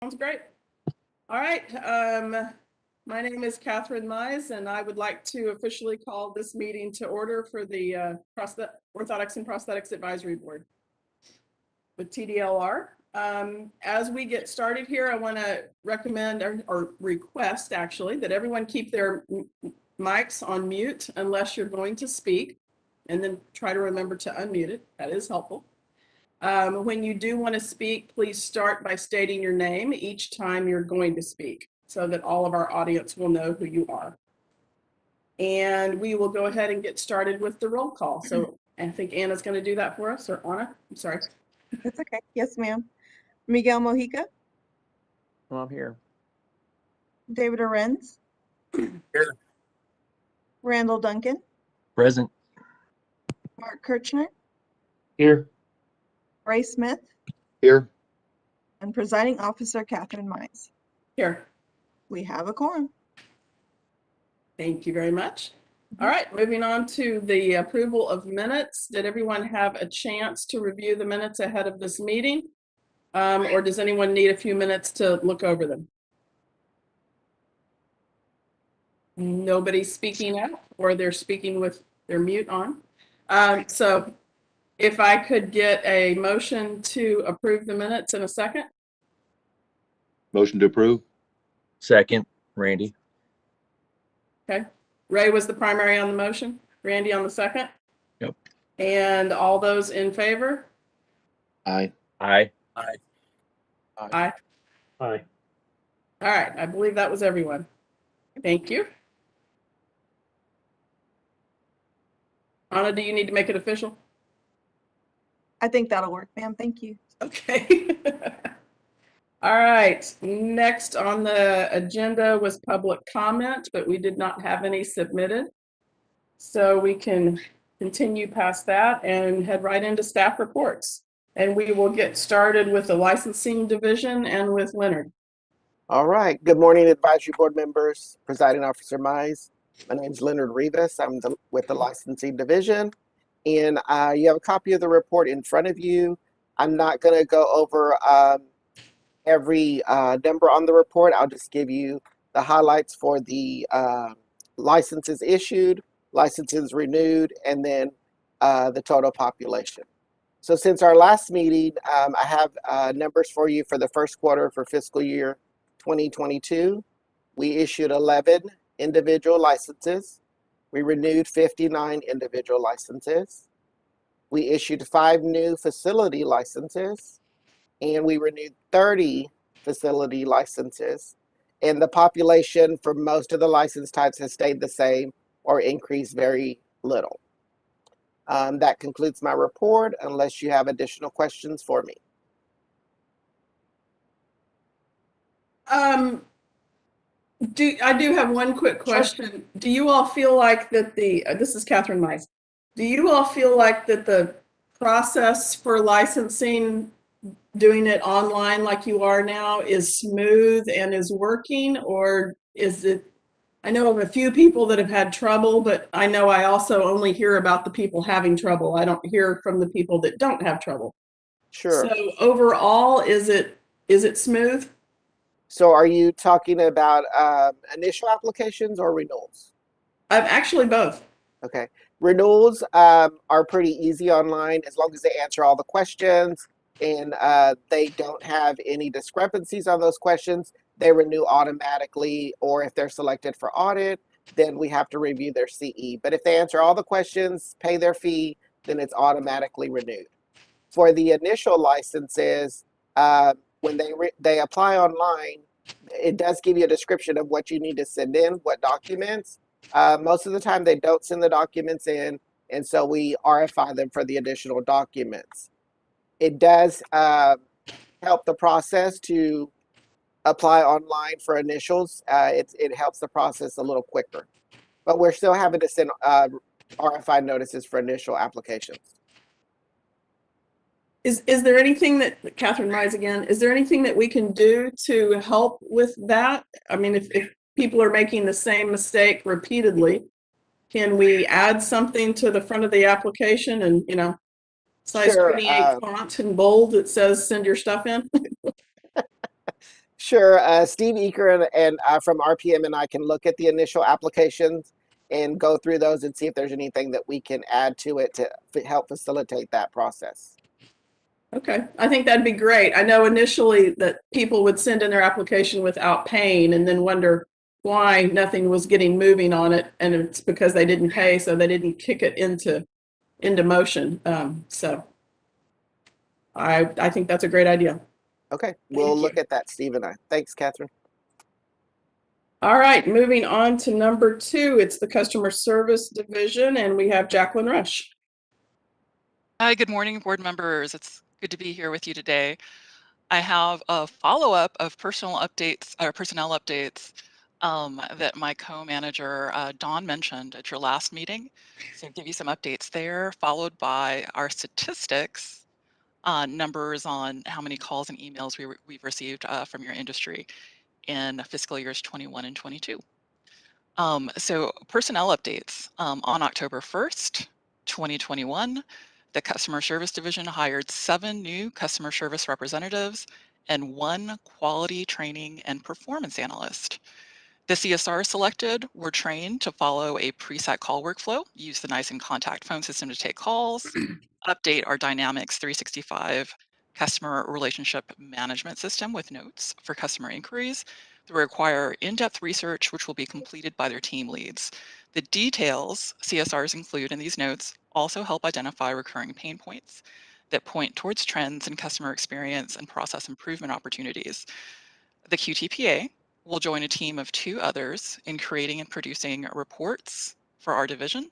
Sounds great. All right. My name is Catherine Mize, and I would like to officially call this meeting to order for the Orthotics and Prosthetics Advisory Board with TDLR. As we get started here, I want to recommend or request actually that everyone keep their mics on mute unless you're going to speak, and then try to remember to unmute it. That is helpful. When you do want to speak, please start by stating your name each time you're going to speak so that all of our audience will know who you are. And we will go ahead and get started with the roll call. So I think Anna's going to do that for us, or Anna, I'm sorry. That's okay. Yes, ma'am. Miguel Mojica, Well, I'm here. David Arenz, Here. Randall Duncan, Present. Mark Kirchner, Here. Ray Smith, Here. and presiding officer Catherine Mize. Here. We have a quorum. Thank you very much. All right, moving on to the approval of minutes. Did everyone have a chance to review the minutes ahead of this meeting? Or does anyone need a few minutes to look over them? Nobody's speaking out, or they're speaking with their mute on. So if I could get a motion to approve the minutes in a second. Motion to approve. Second, Randy. Okay. Ray was the primary on the motion. Randy on the second. Yep. And all those in favor? Aye. Aye. Aye. Aye. Aye. All right. I believe that was everyone. Thank you. Anna, do you need to make it official? I think that'll work, ma'am. Thank you. Okay. All right. Next on the agenda was public comment, but we did not have any submitted. So we can continue past that and head right into staff reports. And we will get started with the licensing division and with Leonard. All right. Good morning, advisory board members, presiding officer Mize. My name is Leonard Rivas. I'm with the licensing division, and you have a copy of the report in front of you. I'm not going to go over every number on the report. I'll just give you the highlights for the licenses issued, licenses renewed, and then the total population. So since our last meeting, I have numbers for you for the first quarter for fiscal year 2022. We issued 11 individual licenses. We renewed 59 individual licenses. We issued 5 new facility licenses, and we renewed 30 facility licenses. And the population for most of the license types has stayed the same or increased very little. That concludes my report, unless you have additional questions for me. I do have one quick question. Sure. Do you all feel like that this is Catherine Mize. Do you all feel like that the process for licensing, doing it online like you are now, is smooth and is working, or is it? I know of a few people that have had trouble, but I know I also only hear about the people having trouble. I don't hear from the people that don't have trouble. Sure. So overall, is it smooth? So are you talking about initial applications or renewals? Actually both. Okay. Renewals are pretty easy online as long as they answer all the questions and they don't have any discrepancies on those questions. They renew automatically, or if they're selected for audit, then we have to review their CE. But if they answer all the questions, pay their fee, then it's automatically renewed. For the initial licenses, when they apply online, it does give you a description of what you need to send in, what documents. Most of the time they don't send the documents in, and so we RFI them for the additional documents. It does help the process to apply online for initials. It helps the process a little quicker, but we're still having to send RFI notices for initial applications. Is there anything that, Catherine Mize again, is there anything that we can do to help with that? I mean, if people are making the same mistake repeatedly, can we add something to the front of the application and, you know, size Sure, 28 font and bold that says send your stuff in? Sure. Steve Eaker and from RPM and I can look at the initial applications and go through those and see if there's anything that we can add to it to help facilitate that process. Okay, I think that'd be great. I know initially that people would send in their application without paying and then wonder why nothing was getting moving on it, and it's because they didn't pay, so they didn't kick it into motion. So I think that's a great idea. Okay, we'll Thank look you. at that, Steve and I. Thanks, Catherine. All right, moving on to number 2, it's the customer service division, and we have Jacqueline Rush. Hi, good morning, board members. It's good to be here with you today. I have a follow-up of personnel updates that my co-manager Dawn mentioned at your last meeting. So give you some updates there, followed by our statistics numbers on how many calls and emails we've received from your industry in fiscal years 21 and 22. So personnel updates. On October 1st, 2021, the Customer Service Division hired 7 new customer service representatives and 1 quality training and performance analyst. The CSRs selected were trained to follow a preset call workflow, use the NICE and contact phone system to take calls, update our Dynamics 365 customer relationship management system with notes for customer inquiries. They require in-depth research, which will be completed by their team leads. The details CSRs include in these notes also help identify recurring pain points that point towards trends in customer experience and process improvement opportunities. The QTPA will join a team of 2 others in creating and producing reports for our division,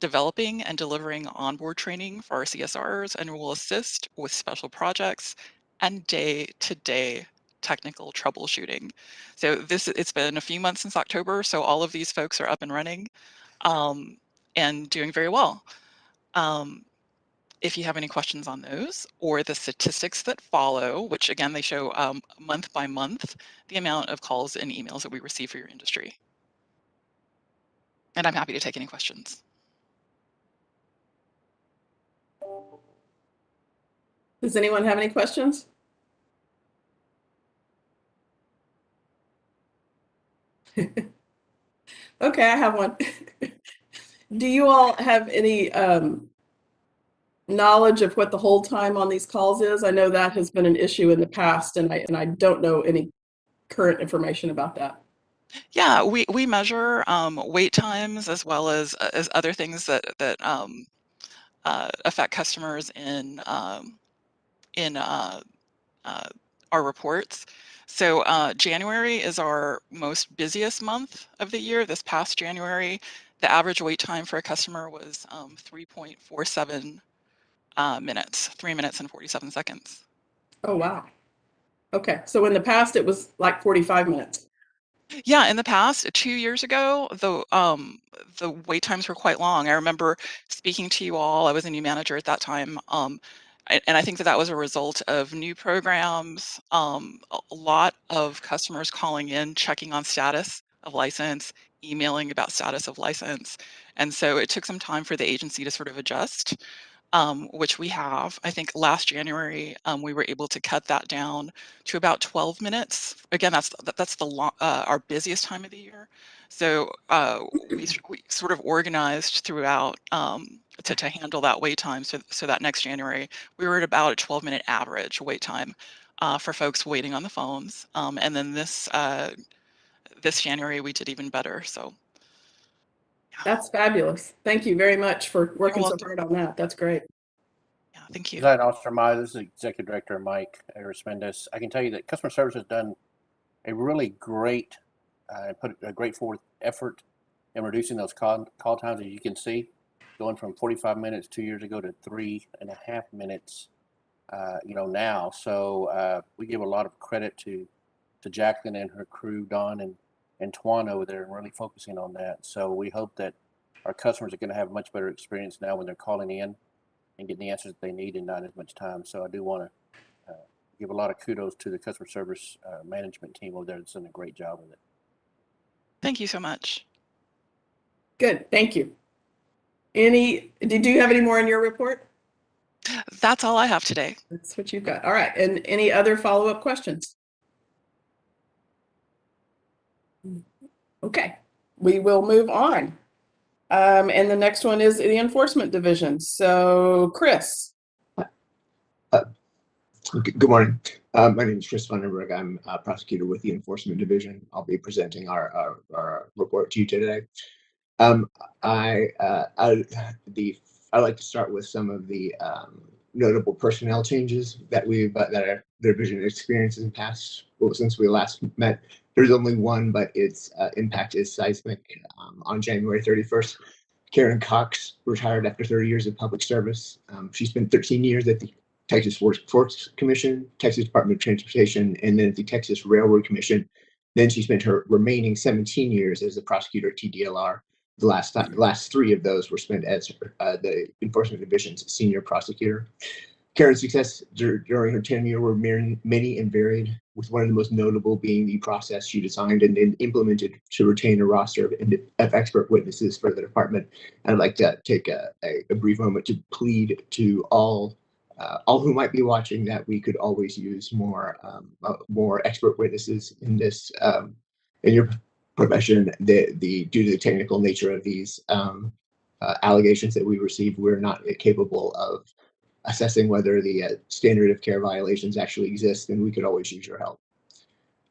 developing and delivering onboard training for our CSRs, and will assist with special projects and day-to-day technical troubleshooting. So it's been a few months since October, so all of these folks are up and running and doing very well. If you have any questions on those or the statistics that follow, which again, they show month by month, the amount of calls and emails that we receive for your industry. And I'm happy to take any questions. Does anyone have any questions? Okay, I have one. Do you all have any knowledge of what the hold time on these calls is? I know that has been an issue in the past, and I don't know any current information about that. Yeah, we measure wait times as well as other things that affect customers in our reports. So January is our most busiest month of the year. This past January, the average wait time for a customer was 3.47 minutes, 3 minutes and 47 seconds. Oh, wow. Okay, so in the past, it was like 45 minutes. Yeah, in the past, 2 years ago, the wait times were quite long. I remember speaking to you all. I was a new manager at that time, and I think that was a result of new programs, a lot of customers calling in, checking on status of license, emailing about status of license, and so it took some time for the agency to sort of adjust. Which we have. I think last January we were able to cut that down to about 12 minutes. Again, that's our busiest time of the year. So we sort of organized throughout to handle that wait time. So that next January we were at about a 12-minute average wait time for folks waiting on the phones. And then this January we did even better. So That's fabulous. Thank you very much for working so welcome. hard on that. That's great. Yeah, thank you. Presiding Officer Mize, this is Executive Director Mike Resmendez. I can tell you that customer service has done a really great, put a great forward effort in reducing those call times, as you can see, going from 45 minutes 2 years ago to 3.5 minutes, now. So we give a lot of credit to Jacqueline and her crew, Don and Twan over there, and really focusing on that. So we hope that our customers are going to have a much better experience now when they're calling in and getting the answers that they need in not as much time. So I do want to give a lot of kudos to the customer service management team over there that's done a great job with it. Thank you so much. Good. Thank you. Did you have any more in your report? That's all I have today. That's what you've got. All right. And any other follow-up questions? Okay, we will move on. And the next one is the Enforcement Division. So Chris. Good morning. My name is Chris Vandenberg. I'm a prosecutor with the Enforcement Division. I'll be presenting our report to you today. I'd like to start with some of the notable personnel changes that our division experienced in the past. Well, since we last met, there's only one, but its impact is seismic. On January 31st, Karen Cox retired after 30 years of public service. She spent 13 years at the Texas Workforce Commission, Texas Department of Transportation, and then at the Texas Railroad Commission. Then she spent her remaining 17 years as a prosecutor at TDLR. The last 3 of those were spent as the Enforcement Division's senior prosecutor. Karen's success during her tenure were many and varied, with one of the most notable being the process she designed and then implemented to retain a roster of expert witnesses for the department. And I'd like to take a brief moment to plead to all who might be watching that we could always use more expert witnesses in this in your profession. Due to the technical nature of these allegations that we received, we're not capable of assessing whether the standard of care violations actually exist, and we could always use your help.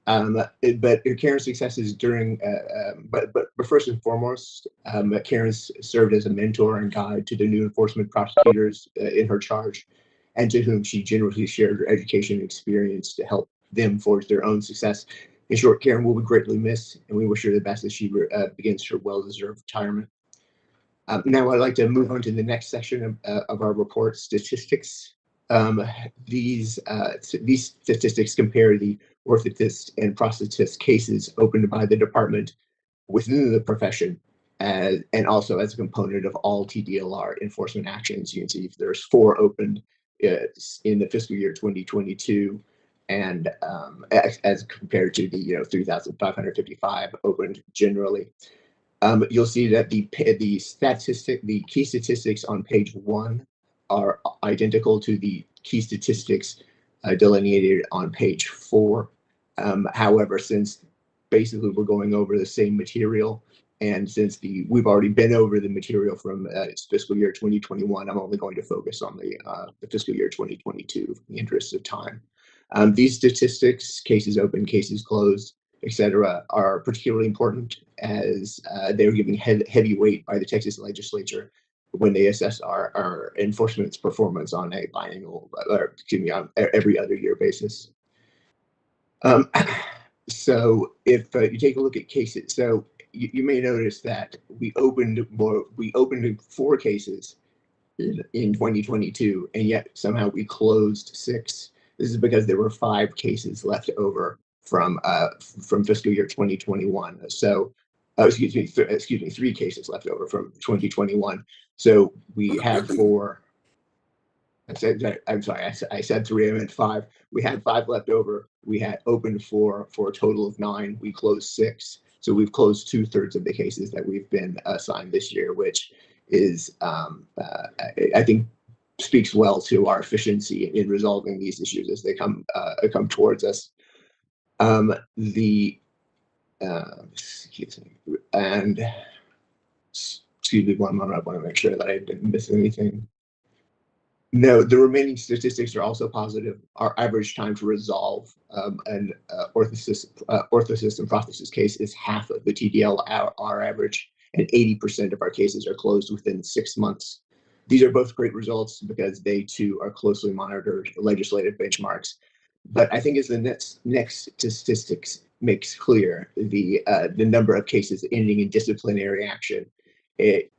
But Karen's successes but first and foremost, Karen served as a mentor and guide to the new enforcement prosecutors in her charge, and to whom she generously shared her education and experience to help them forge their own success. In short, Karen will be greatly missed, and we wish her the best as she begins her well-deserved retirement. Now I'd like to move on to the next section of our report, statistics. These statistics compare the orthotist and prosthetist cases opened by the department within the profession, and also as a component of all TDLR enforcement actions. You can see there's 4 opened in the fiscal year 2022, and as compared to the 3,555 opened generally. You'll see that the key statistics on page 1 are identical to the key statistics delineated on page 4. However, since basically we're going over the same material, and since we've already been over the material from fiscal year 2021, I'm only going to focus on the fiscal year 2022 in the interest of time. These statistics, cases open, cases closed, etc., are particularly important as they're given heavy weight by the Texas legislature when they assess our enforcement's performance on a biannual, on every other year basis. So if you take a look at cases, so you may notice that we opened 4 cases in 2022, and yet somehow we closed 6. This is because there were 5 cases left over from fiscal year 2021. So, excuse me, 3 cases left over from 2021. So we have 4. I'm sorry, I said 3, I meant 5. We had 5 left over. We had opened 4 for a total of 9. We closed 6. So we've closed 2/3 of the cases that we've been assigned this year, which is, I think, speaks well to our efficiency in resolving these issues as they come towards us. Excuse me 1 moment. I want to make sure that I didn't miss anything. No, the remaining statistics are also positive. Our average time to resolve an orthotist and prosthetist case is half of the TDLR average, and 80% of our cases are closed within 6 months. These are both great results because they too are closely monitored legislative benchmarks. But I think as the next statistics makes clear, the number of cases ending in disciplinary action, it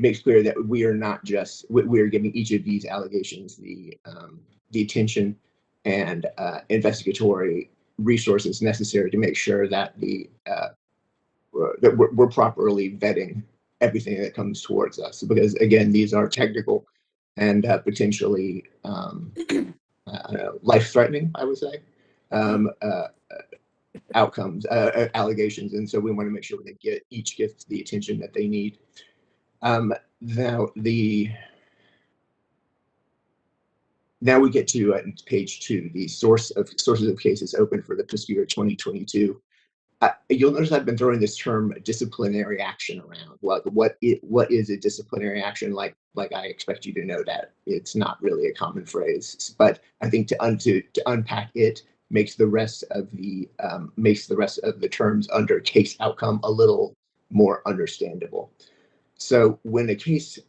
makes clear that we are not just, we are giving each of these allegations the attention and investigatory resources necessary to make sure that that we're properly vetting everything that comes towards us. Because again, these are technical and potentially life-threatening, I would say, outcomes, allegations, and so we want to make sure they each get the attention that they need. Now we get to page 2, the sources of cases open for the fiscal year 2022. You'll notice I've been throwing this term disciplinary action around. What is a disciplinary action? Like I expect you to know that it's not really a common phrase, but I think to unpack it makes the rest of the terms under case outcome a little more understandable. So when a case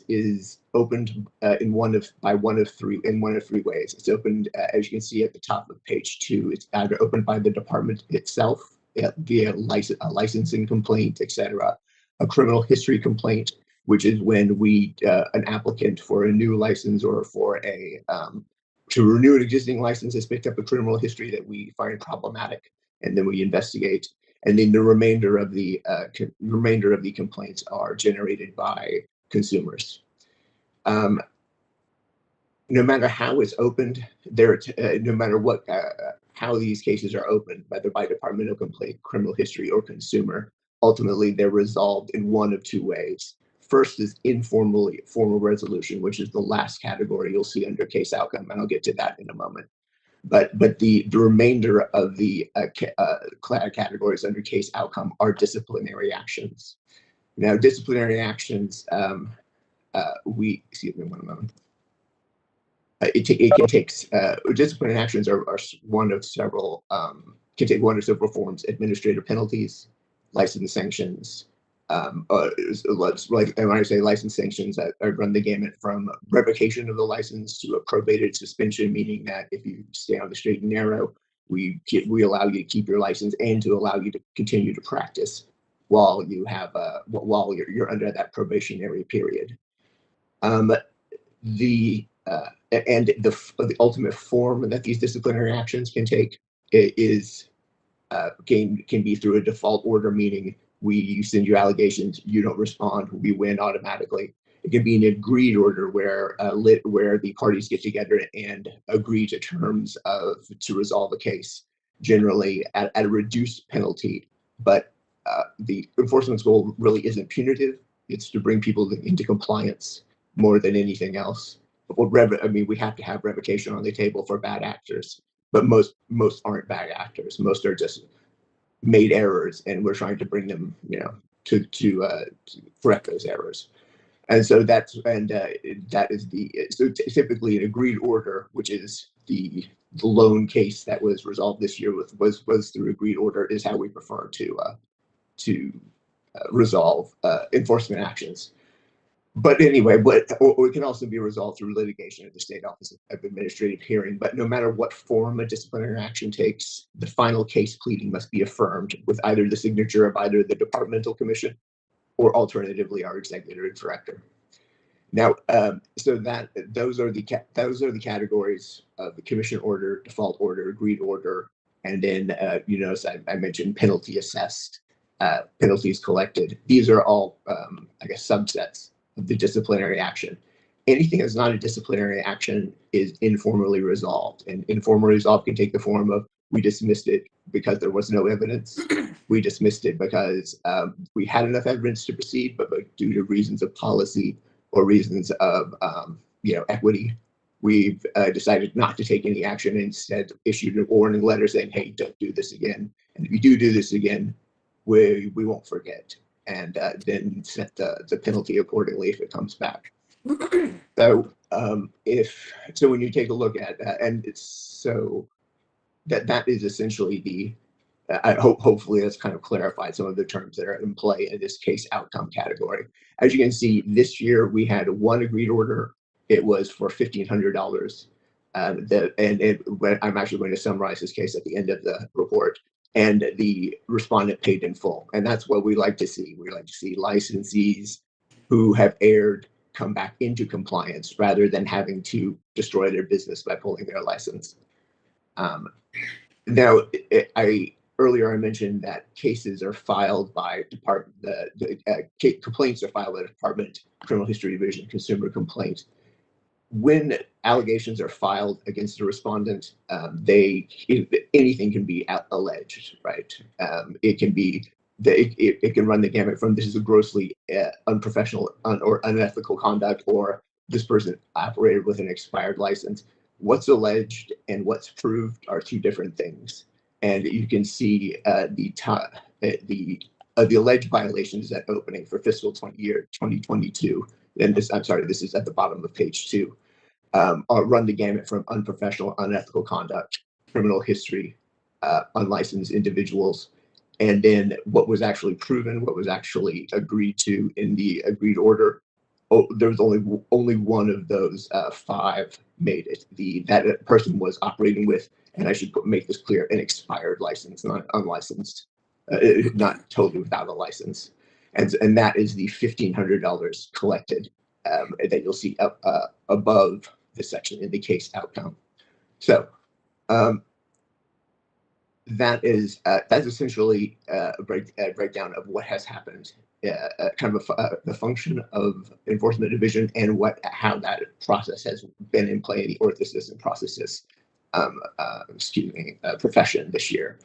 is opened in one of three ways. It's opened, as you can see at the top of page 2. It's either opened by the department itself via a licensing complaint, etc., a criminal history complaint, which is when an applicant for a new license or for a to renew an existing license has picked up a criminal history that we find problematic, and then we investigate. And then the remainder of the complaints are generated by consumers. No matter how it's opened, no matter what how these cases are opened, whether by departmental complaint, criminal history, or consumer, ultimately they're resolved in one of two ways. First is formal resolution, which is the last category you'll see under case outcome, and I'll get to that in a moment. But the remainder of the categories under case outcome are disciplinary actions. Now, disciplinary actions, excuse me one moment. Disciplinary actions are one of several, can take one or several forms: administrative penalties, license sanctions. And when I say license sanctions, I run the gamut from revocation of the license to a probated suspension, meaning that if you stay on the straight and narrow, we allow you to keep your license and to allow you to continue to practice while you have while you're under that probationary period. The ultimate form that these disciplinary actions can take is can be through a default order, meaning we send you allegations, you don't respond, we win automatically. It can be an agreed order where the parties get together and agree to terms to resolve a case, generally at a reduced penalty. But the enforcement's goal really isn't punitive; it's to bring people into compliance more than anything else. We have to have revocation on the table for bad actors, but most aren't bad actors. Most are just made errors, and we're trying to bring them, to correct those errors. And so that is typically an agreed order, which is the lone case that was resolved this year was through agreed order, is how we prefer to resolve enforcement actions. But anyway, or it can also be resolved through litigation at the State Office of Administrative Hearing. But no matter what form a disciplinary action takes, the final case pleading must be affirmed with either the signature of either the departmental commission or alternatively our executive director. Now, so those are the categories of the commission order, default order, agreed order, and then you notice I mentioned penalty assessed, penalties collected. These are all, I guess, subsets of the disciplinary action. Anything that's not a disciplinary action is informally resolved, and informally resolved can take the form of we dismissed it because there was no evidence. We dismissed it because we had enough evidence to proceed, but due to reasons of policy or reasons of equity, we've decided not to take any action and instead issued a warning letter saying, hey, don't do this again. And if you do this again, we won't forget, and then set the penalty accordingly if it comes back. So when you take a look at that, and it's so that is essentially the hopefully that's kind of clarified some of the terms that are in play in this case outcome category. As you can see, this year we had one agreed order. It was for $1,500. I'm actually going to summarize this case at the end of the report. And the respondent paid in full. And that's what we like to see. We like to see licensees who have erred come back into compliance rather than having to destroy their business by pulling their license. Now, earlier I mentioned that cases are filed by complaints are filed by the Department Criminal History Division Consumer Complaint. When allegations are filed against a respondent, anything can be alleged, right? It can run the gamut from this is a grossly unprofessional or unethical conduct, or this person operated with an expired license. What's alleged and what's proved are two different things. and you can see the alleged violations at opening for fiscal 2022. And this, I'm sorry, this is at the bottom of page 2. Run the gamut from unprofessional, unethical conduct, criminal history, unlicensed individuals, and then what was actually proven, what was actually agreed to in the agreed order. Oh, there was only one of those 5 made it. That person was operating with, and I should make this clear, an expired license, not unlicensed, not totally without a license, and that is the $1,500 collected that you'll see up above the section in the case outcome. So that's essentially a breakdown of what has happened, kind of the function of enforcement division and how that process has been in play in the orthotists and prosthetists profession this year.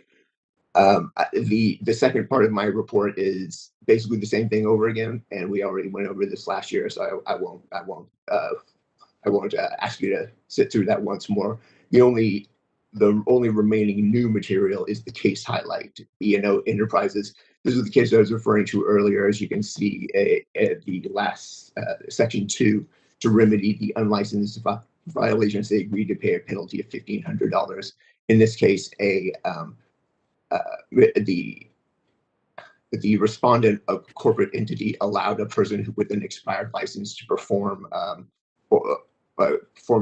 The second part of my report is basically the same thing over again, and we already went over this last year, so I won't ask you to sit through that once more. The only remaining new material is the case highlight. B&O Enterprises. This is the case I was referring to earlier. As you can see, at the last section 2, to remedy the unlicensed violations, they agreed to pay a penalty of $1,500. In this case, the respondent, a corporate entity, allowed a person with an expired license to perform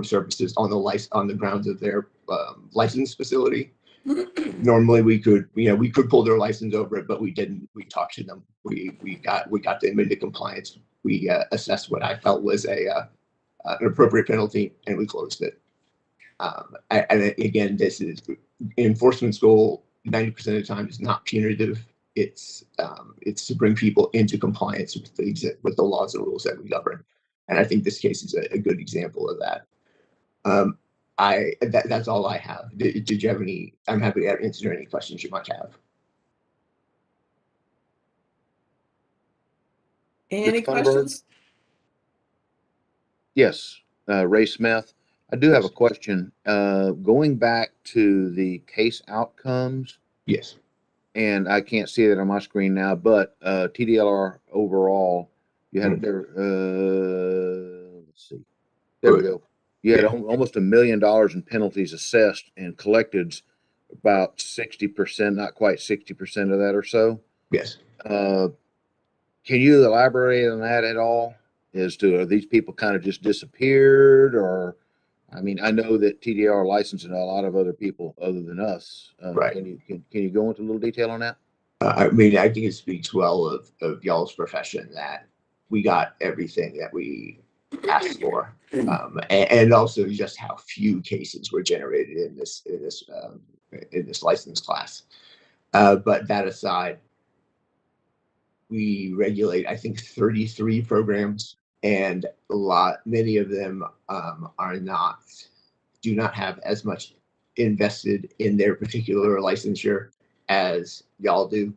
services on the grounds of their licensed facility. Normally, we could pull their license over it, but we didn't. We talked to them. We got them into compliance. We assessed what I felt was an appropriate penalty, and we closed it. And again, this is enforcement's goal. 90% of the time is not punitive. It's to bring people into compliance with the laws and rules that we govern. And I think this case is a good example of that. That's all I have. Did you have any? I'm happy to answer any questions you might have. Any Mr. Funderburg? questions? Yes, Ray Smith. I do have a Yes. question. Going back to the case outcomes, Yes. and I can't see it on my screen now, but TDLR overall, you had there. Let's see. There we go. You had almost $1 million in penalties assessed and collected about 60%, not quite 60% of that or so. Yes. Can you elaborate on that at all? As to, are these people kind of just disappeared, or, I mean, I know that TDR licensing a lot of other people other than us. Right. Can you go into a little detail on that? I mean, I think it speaks well of y'all's profession that we got everything that we asked for, and also just how few cases were generated in this license class. But that aside, we regulate, I think, 33 programs, and many of them do not have as much invested in their particular licensure as y'all do.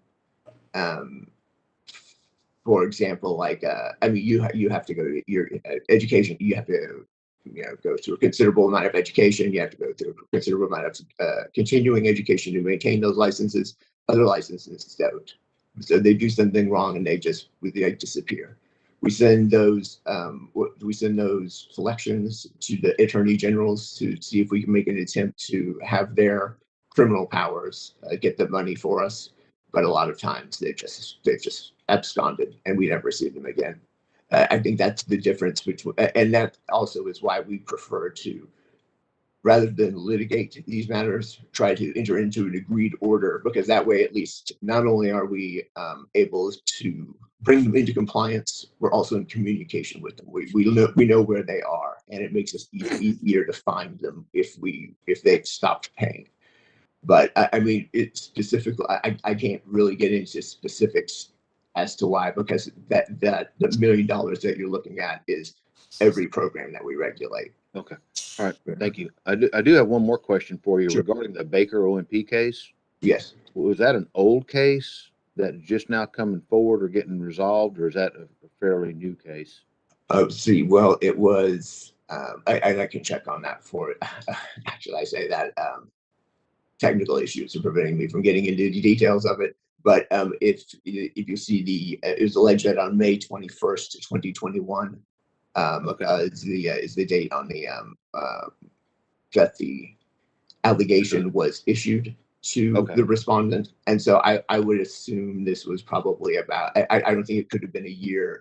For example, like I mean, you have to go to your education. You have to go through a considerable amount of education. You have to go through a considerable amount of continuing education to maintain those licenses. Other licenses don't. So they do something wrong and they disappear. We send those selections to the attorney generals to see if we can make an attempt to have their criminal powers get the money for us. But a lot of times they've just absconded and we never see them again. I think that's the difference between, and that also is why we prefer to, rather than litigate these matters, try to enter into an agreed order, because that way, at least, not only are we able to bring them into compliance, we're also in communication with them. We know where they are, and it makes us easier to find them if they've stopped paying. But I mean, it's specifically, I can't really get into specifics as to why, because that the $1 million that you're looking at is every program that we regulate. Okay. All right. Thank you. I do have one more question for you. Sure. Regarding the Baker OMP case. Yes. Was that an old case that just now coming forward or getting resolved, or is that a fairly new case? See, well, it was, I can check on that for it. Actually, I say that technical issues are preventing me from getting into the details of it. But if you see it was alleged that on May 21st, 2021, is the date on the that the allegation was issued to the respondent. And so I would assume this was probably about, I don't think it could have been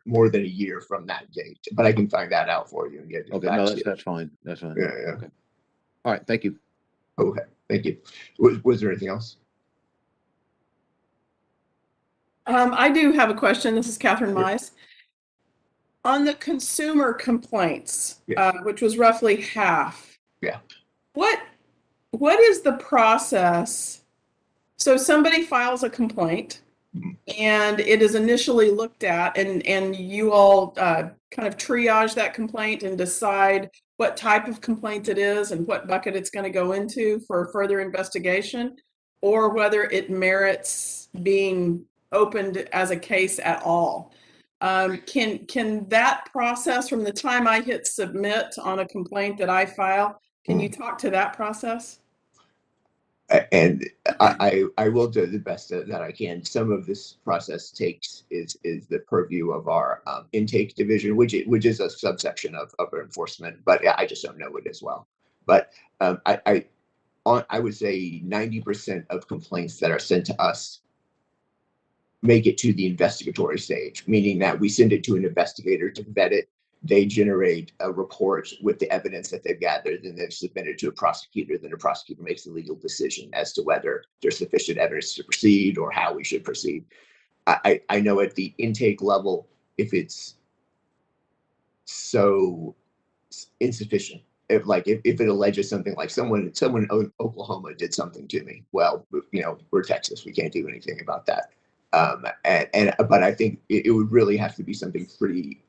more than a year from that date, but I can find that out for you and get it Okay, back no, to you. that's fine. That's fine. Yeah. Okay. All right, thank you. Okay, thank you. Was there anything else? I do have a question. This is Catherine Sure. Mize. On the consumer complaints, Yes. which was roughly half. Yeah. What is the process? So somebody files a complaint Mhm. and it is initially looked at, and you all kind of triage that complaint and decide what type of complaint it is and what bucket it's going to go into for further investigation, or whether it merits being opened as a case at all. Can that process, from the time I hit submit on a complaint that I file, can you talk to that process? And I will do the best that I can. Some of this process is the purview of our intake division, which is a subsection of enforcement, but I just don't know it as well. But I would say 90% of complaints that are sent to us make it to the investigatory stage, meaning that we send it to an investigator to vet it. They generate a report with the evidence that they've gathered, and then submit it to a prosecutor. Then the prosecutor makes a legal decision as to whether there's sufficient evidence to proceed or how we should proceed. I know at the intake level, if it's so insufficient, if it alleges something like someone in Oklahoma did something to me, well, we're Texas, we can't do anything about that. But I think it would really have to be something pretty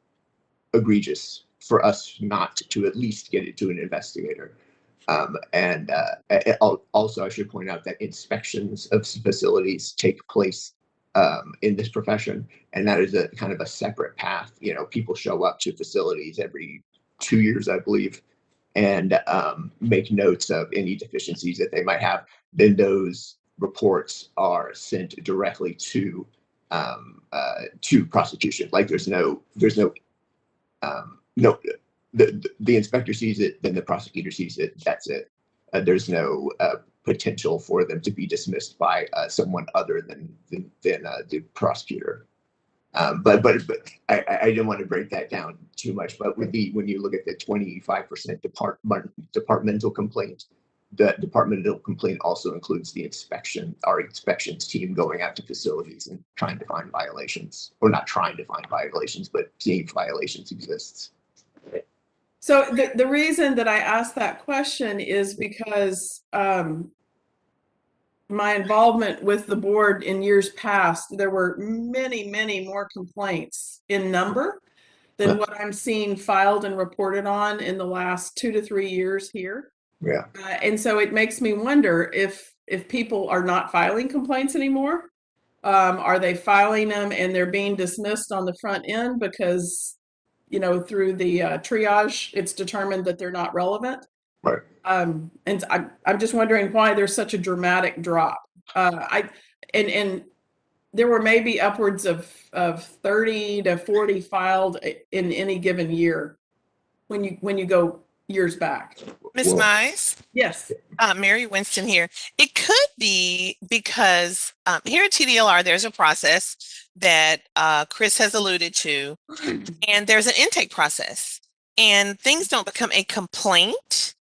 egregious for us not to at least get it to an investigator. Also, I should point out that inspections of facilities take place in this profession, and that is a kind of a separate path. People show up to facilities every 2 years, I believe, and make notes of any deficiencies that they might have. Then those reports are sent directly to prosecution. Like there's no the inspector sees it, then the prosecutor sees it. That's it. There's no potential for them to be dismissed by someone other than the prosecutor. But I didn't want to break that down too much. But when you look at the 25% departmental complaint, the departmental complaint also includes our inspections team going out to facilities and trying to find violations, or not trying to find violations, but seeing if violations exists. So the reason that I asked that question is because my involvement with the board in years past, there were many, many more complaints in number than what I'm seeing filed and reported on in the last 2 to 3 years here. Yeah. And so it makes me wonder if people are not filing complaints anymore. Are they filing them and they're being dismissed on the front end because, through the triage, it's determined that they're not relevant? Right. And I'm just wondering why there's such a dramatic drop. And there were maybe upwards of 30 to 40 filed in any given year when you go years back. Ms. Mize, Yes. Mary Winston here. It could be because here at TDLR, there's a process that Chris has alluded to, and there's an intake process. And things don't become a complaint.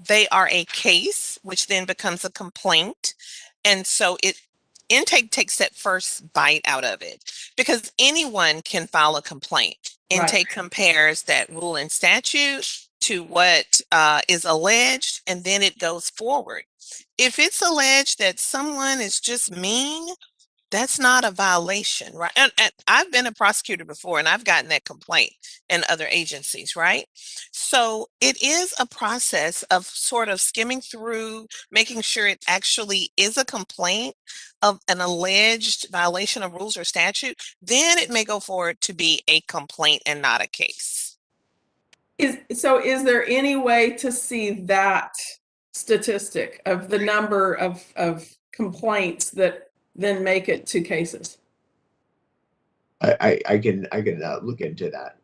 They are a case, which then becomes a complaint. And so intake takes that first bite out of it, because anyone can file a complaint. Intake compares that rule and statute to what is alleged, and then it goes forward. If it's alleged that someone is just mean, that's not a violation, right? And I've been a prosecutor before, and I've gotten that complaint in other agencies, right? So it is a process of sort of skimming through, making sure it actually is a complaint of an alleged violation of rules or statute. Then it may go forward to be a complaint and not a case. Is there any way to see that statistic of the number of complaints that then make it to cases? I can look into that.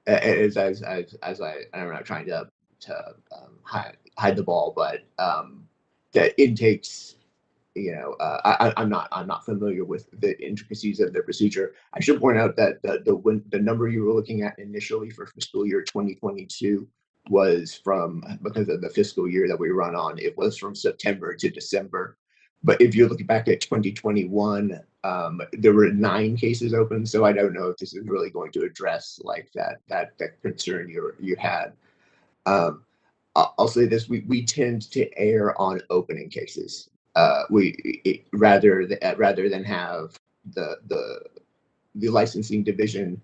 I'm not trying to hide the ball, but the intakes, I'm not familiar with the intricacies of the procedure. I should point out that the number you were looking at initially for fiscal year 2022 was because of the fiscal year that we run on, it was from September to December. But if you look back at 2021, there were 9 cases open. So I don't know if this is really going to address like that concern you had. I'll say this: we tend to err on opening cases. Rather than have the licensing division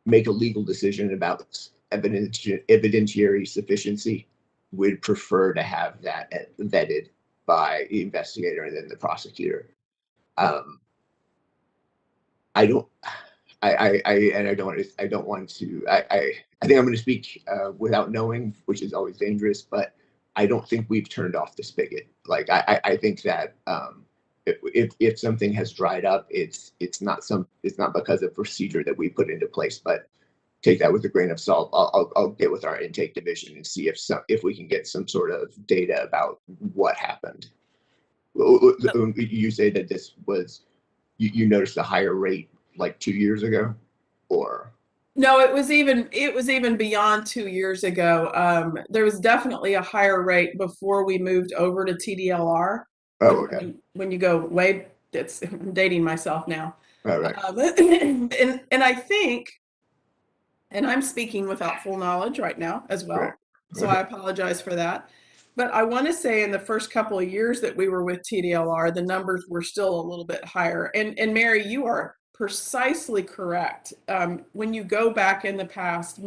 make a legal decision about evidentiary sufficiency, we'd prefer to have that vetted by the investigator and then the prosecutor. I don't want to. I think I'm going to speak without knowing, which is always dangerous. But I don't think we've turned off the spigot. Like I think that if something has dried up, it's not because of procedure that we put into place. But take that with a grain of salt. I'll get with our intake division and see if we can get some sort of data about what happened. You say that this was you noticed a higher rate like 2 years ago, or? No, it was even beyond 2 years ago. There was definitely a higher rate before we moved over to TDLR. Oh, okay. When you go way, I'm dating myself now. Right. And I think, and I'm speaking without full knowledge right now as well, Right. so I apologize for that. But I want to say in the first couple of years that we were with TDLR, the numbers were still a little bit higher. And Mary, you are precisely correct. When you go back in the past,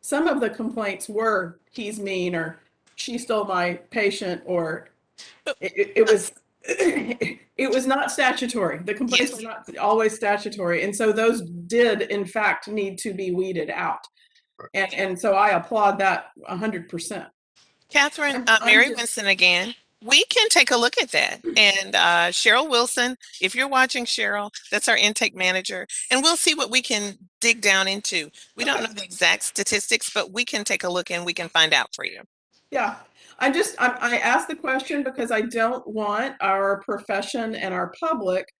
some of the complaints were he's mean, or she stole my patient, or it was it was not statutory. The complaints Yes. were not always statutory, and so those did in fact need to be weeded out. And so I applaud that 100%. Catherine, I'm Mary just- Winston again. We can take a look at that. And Cheryl Wilson, if you're watching, Cheryl, that's our intake manager, and we'll see what we can dig down into. We don't know the exact statistics, but we can take a look and we can find out for you. Yeah, I asked the question because I don't want our profession and our public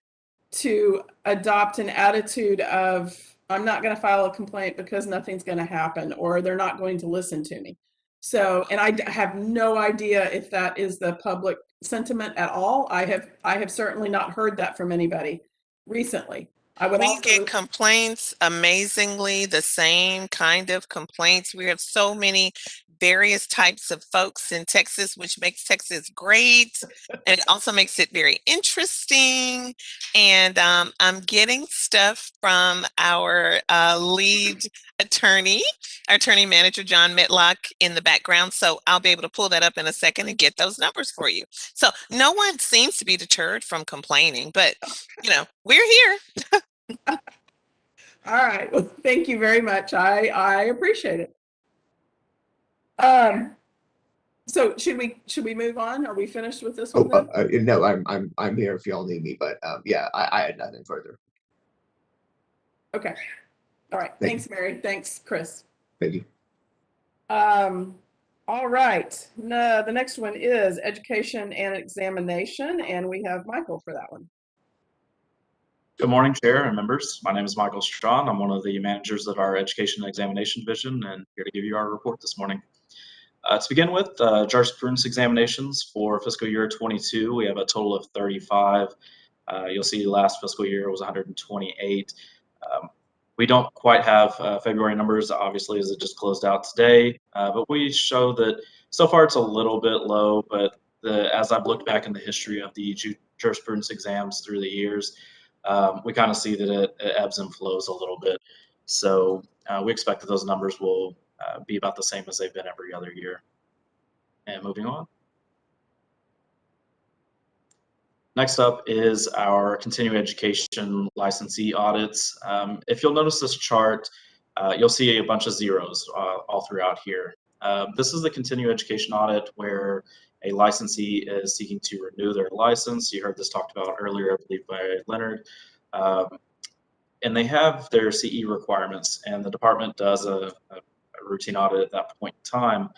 to adopt an attitude of, I'm not going to file a complaint because nothing's going to happen, or they're not going to listen to me. So, and I have no idea if that is the public sentiment at all. I have certainly not heard that from anybody recently. We get complaints, amazingly, the same kind of complaints. We have so many various types of folks in Texas, which makes Texas great. And it also makes it very interesting. And I'm getting stuff from our lead attorney manager, John Mitlock, in the background. So I'll be able to pull that up in a second and get those numbers for you. So no one seems to be deterred from complaining, but we're here. All right. Well, thank you very much. I appreciate it. So should we move on? Are we finished with this one then? No, I'm here if y'all need me, but yeah, I had nothing further. Okay. All right. Thanks, Mary. Thanks, Chris. Thank you. All right. No, the next one is education and examination, and we have Michael for that one. Good morning, Chair and members. My name is Michael Strawn. I'm one of the managers of our Education and Examination Division, and here to give you our report this morning. To begin with, jurisprudence examinations for fiscal year 22, we have a total of 35. You'll see last fiscal year was 128. We don't quite have February numbers, obviously, as it just closed out today, but we show that so far it's a little bit low, but as I've looked back in the history of the jurisprudence exams through the years, we kind of see that it ebbs and flows a little bit. So we expect that those numbers will be about the same as they've been every other year. And moving on. Next up is our continuing education licensee audits. If you'll notice this chart, you'll see a bunch of zeros all throughout here. This is the continuing education audit where a licensee is seeking to renew their license. You heard this talked about earlier, I believe, by Leonard. And they have their CE requirements, and the department does a routine audit at that point in time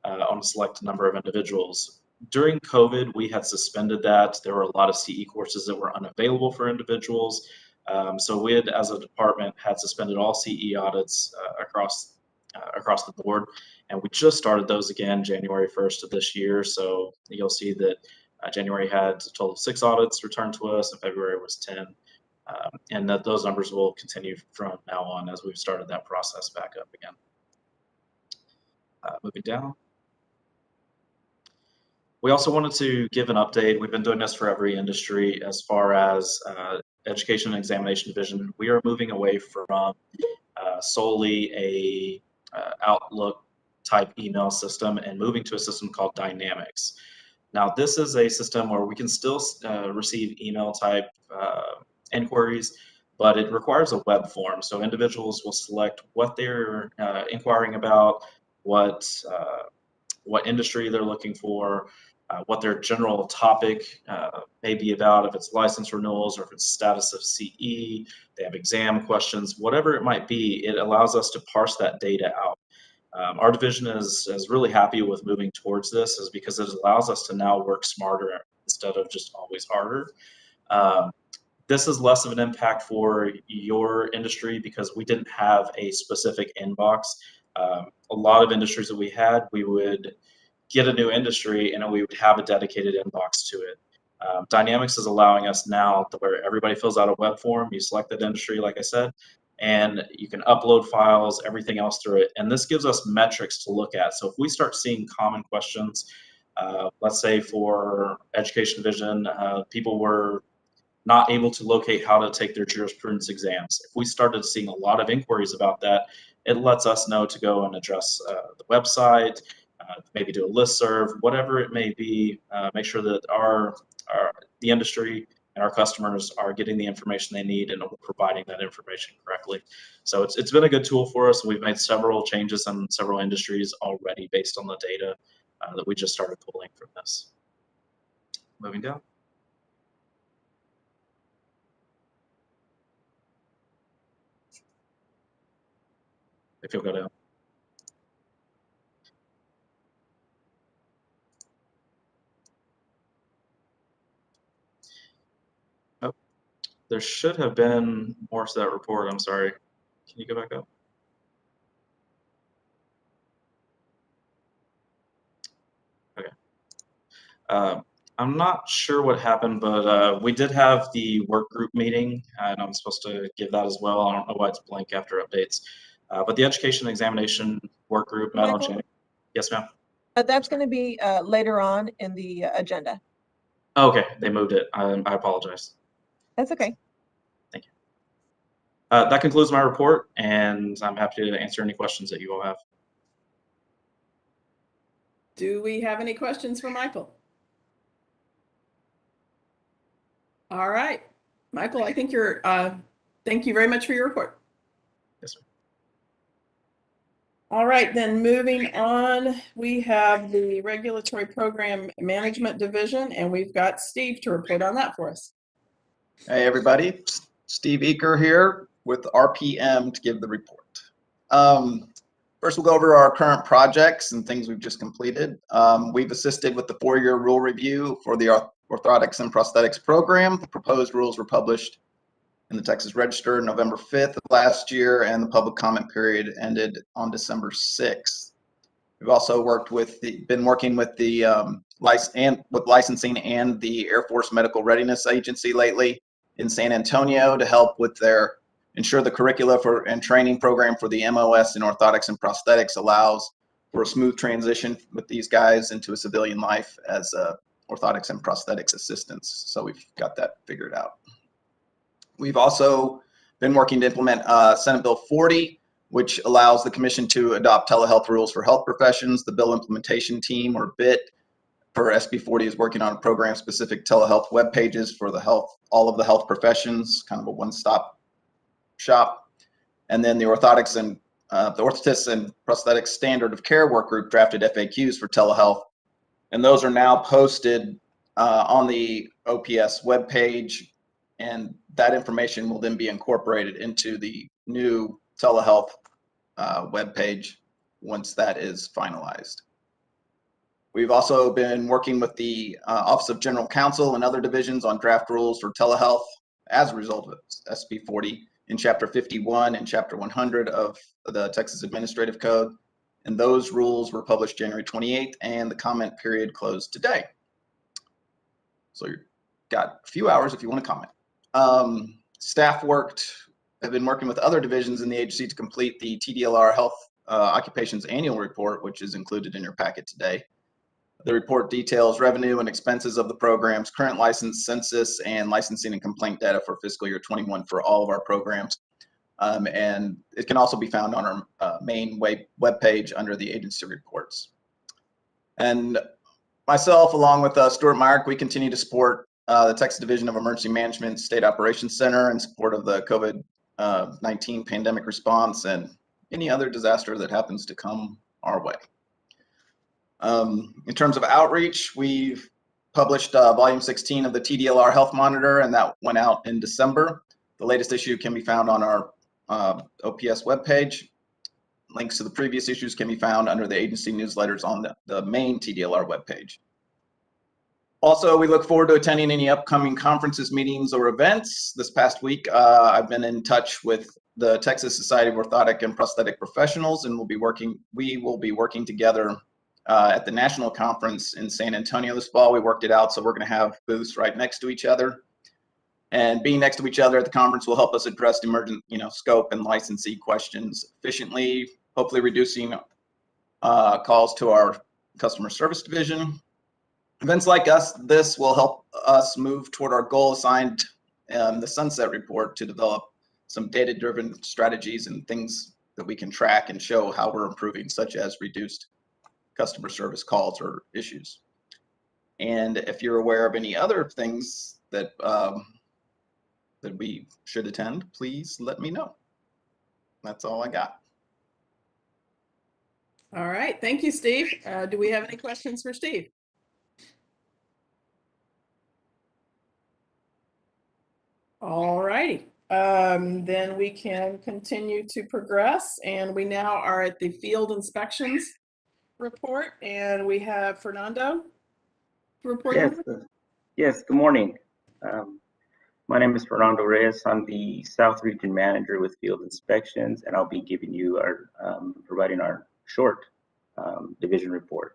on a select number of individuals. During COVID, we had suspended that. There were a lot of CE courses that were unavailable for individuals. So we had, as a department, had suspended all CE audits across the board, and we just started those again January 1st of this year. So you'll see that January had a total of 6 audits returned to us, and February was 10. And that those numbers will continue from now on as we've started that process back up again. Moving down. We also wanted to give an update. We've been doing this for every industry as far as education and examination division. We are moving away from solely a Outlook type email system and moving to a system called Dynamics. Now, this is a system where we can still receive email type inquiries, but it requires a web form. So individuals will select what they're inquiring about, what industry they're looking for, what their general topic may be about, if it's license renewals or if it's status of CE, they have exam questions, whatever it might be, it allows us to parse that data out. Our division is really happy with moving towards this, is because it allows us to now work smarter instead of just always harder. This is less of an impact for your industry because we didn't have a specific inbox. A lot of industries that we had, we would get a new industry and we would have a dedicated inbox to it. Dynamics is allowing us now to where everybody fills out a web form, you select that industry, like I said, and you can upload files, everything else through it. And this gives us metrics to look at. So if we start seeing common questions, let's say for education division, people were not able to locate how to take their jurisprudence exams. If we started seeing a lot of inquiries about that, it lets us know to go and address the website, maybe do a listserv, whatever it may be, make sure that the industry and our customers are getting the information they need and providing that information correctly. So it's been a good tool for us. We've made several changes in several industries already based on the data that we just started pulling from this. Moving down. If you'll go down. Oh, there should have been more to that report. I'm sorry. Can you go back up? Okay. I'm not sure what happened, but we did have the work group meeting, and I'm supposed to give that as well. I don't know why it's blank after updates. But the education examination work group met on Michael? January. Yes, ma'am. That's going to be later on in the agenda. Okay, they moved it. I apologize. That's okay. Thank you. That concludes my report, and I'm happy to answer any questions that you all have. Do we have any questions for Michael? All right, Michael, I think you're, thank you very much for your report. Yes, sir. All right, then moving on, we have the Regulatory Program Management Division, and we've got Steve to report on that for us. Hey, everybody. Steve Eaker here with RPM to give the report. First, we'll go over our current projects and things we've just completed. We've assisted with the 4-year rule review for the Orthotics and Prosthetics program. The proposed rules were published in the Texas Register November 5th of last year, and the public comment period ended on December 6th. We've also been working with the licensing and the Air Force Medical Readiness Agency lately in San Antonio to help with ensure the curricula and training program for the MOS in orthotics and prosthetics allows for a smooth transition with these guys into a civilian life as orthotics and prosthetics assistants. So we've got that figured out. We've also been working to implement Senate Bill 40, which allows the commission to adopt telehealth rules for health professions. The bill implementation team, or BIT, for SB 40 is working on program-specific telehealth web pages for all of the health professions, kind of a one-stop shop. And then the Orthotics and the Orthotists and Prosthetics Standard of Care Work Group drafted FAQs for telehealth And those are now posted on the OPS webpage, and that information will then be incorporated into the new telehealth webpage once that is finalized. We've also been working with the Office of General Counsel and other divisions on draft rules for telehealth as a result of SB 40 in Chapter 51 and Chapter 100 of the Texas Administrative Code. And those rules were published January 28th, and the comment period closed today. So you've got a few hours if you want to comment. Staff have been working with other divisions in the agency to complete the TDLR Health Occupations Annual Report, which is included in your packet today. The report details revenue and expenses of the programs, current license, census, and licensing and complaint data for fiscal year 21 for all of our programs. And it can also be found on our main webpage under the agency reports. And myself, along with Stuart Myrick, we continue to support the Texas Division of Emergency Management State Operations Center in support of the COVID-19 pandemic response and any other disaster that happens to come our way. In terms of outreach, we've published volume 16 of the TDLR Health Monitor, and that went out in December. The latest issue can be found on our OPS webpage. Links to the previous issues can be found under the agency newsletters on the main TDLR webpage. Also, we look forward to attending any upcoming conferences, meetings, or events. This past week, I've been in touch with the Texas Society of Orthotic and Prosthetic Professionals, and we will be working together at the national conference in San Antonio this fall. We worked it out, so we're going to have booths right next to each other. And being next to each other at the conference will help us address emergent, scope and licensee questions efficiently, hopefully reducing calls to our customer service division. Events like this will help us move toward our goal assigned the Sunset Report to develop some data-driven strategies and things that we can track and show how we're improving, such as reduced customer service calls or issues. And if you're aware of any other things that that we should attend, please let me know. That's all I got. All right, thank you, Steve. Do we have any questions for Steve? All righty, then we can continue to progress, and we now are at the field inspections report, and we have Fernando to report on it. Yes, good morning. My name is Fernando Reyes. I'm the South Region Manager with Field Inspections, and I'll be giving you providing our short division report.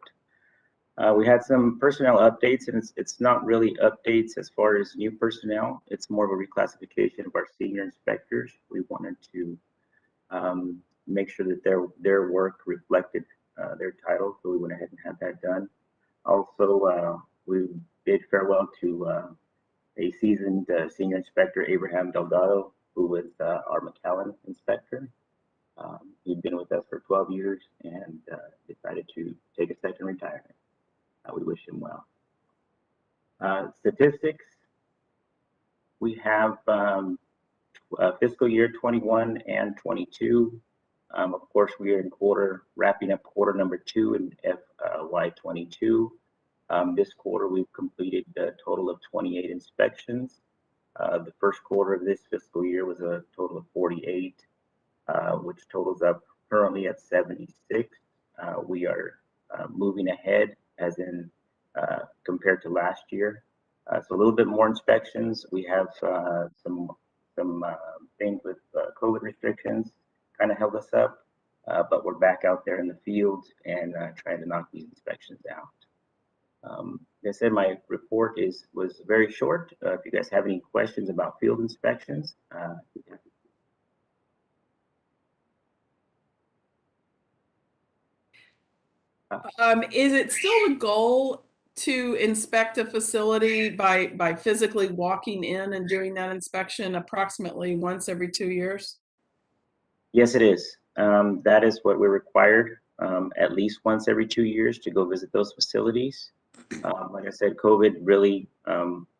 We had some personnel updates, and it's not really updates as far as new personnel. It's more of a reclassification of our senior inspectors. We wanted to make sure that their work reflected their title, so we went ahead and had that done. Also, we bid farewell to a seasoned senior inspector, Abraham Delgado, who was our McAllen inspector. He'd been with us for 12 years and decided to take a second retirement. We wish him well. Statistics, we have fiscal year 21 and 22. Of course, we are wrapping up quarter number 2 in FY 22. This quarter, we've completed a total of 28 inspections. The first quarter of this fiscal year was a total of 48, which totals up currently at 76. We are moving ahead, as in compared to last year. So a little bit more inspections. We have some things with COVID restrictions kind of held us up, but we're back out there in the field and trying to knock these inspections out. Like I said, my report was very short. If you guys have any questions about field inspections, is it still the goal to inspect a facility by physically walking in and doing that inspection approximately once every 2 years? Yes, it is. That is what we're required, at least once every 2 years, to go visit those facilities. Like I said, COVID really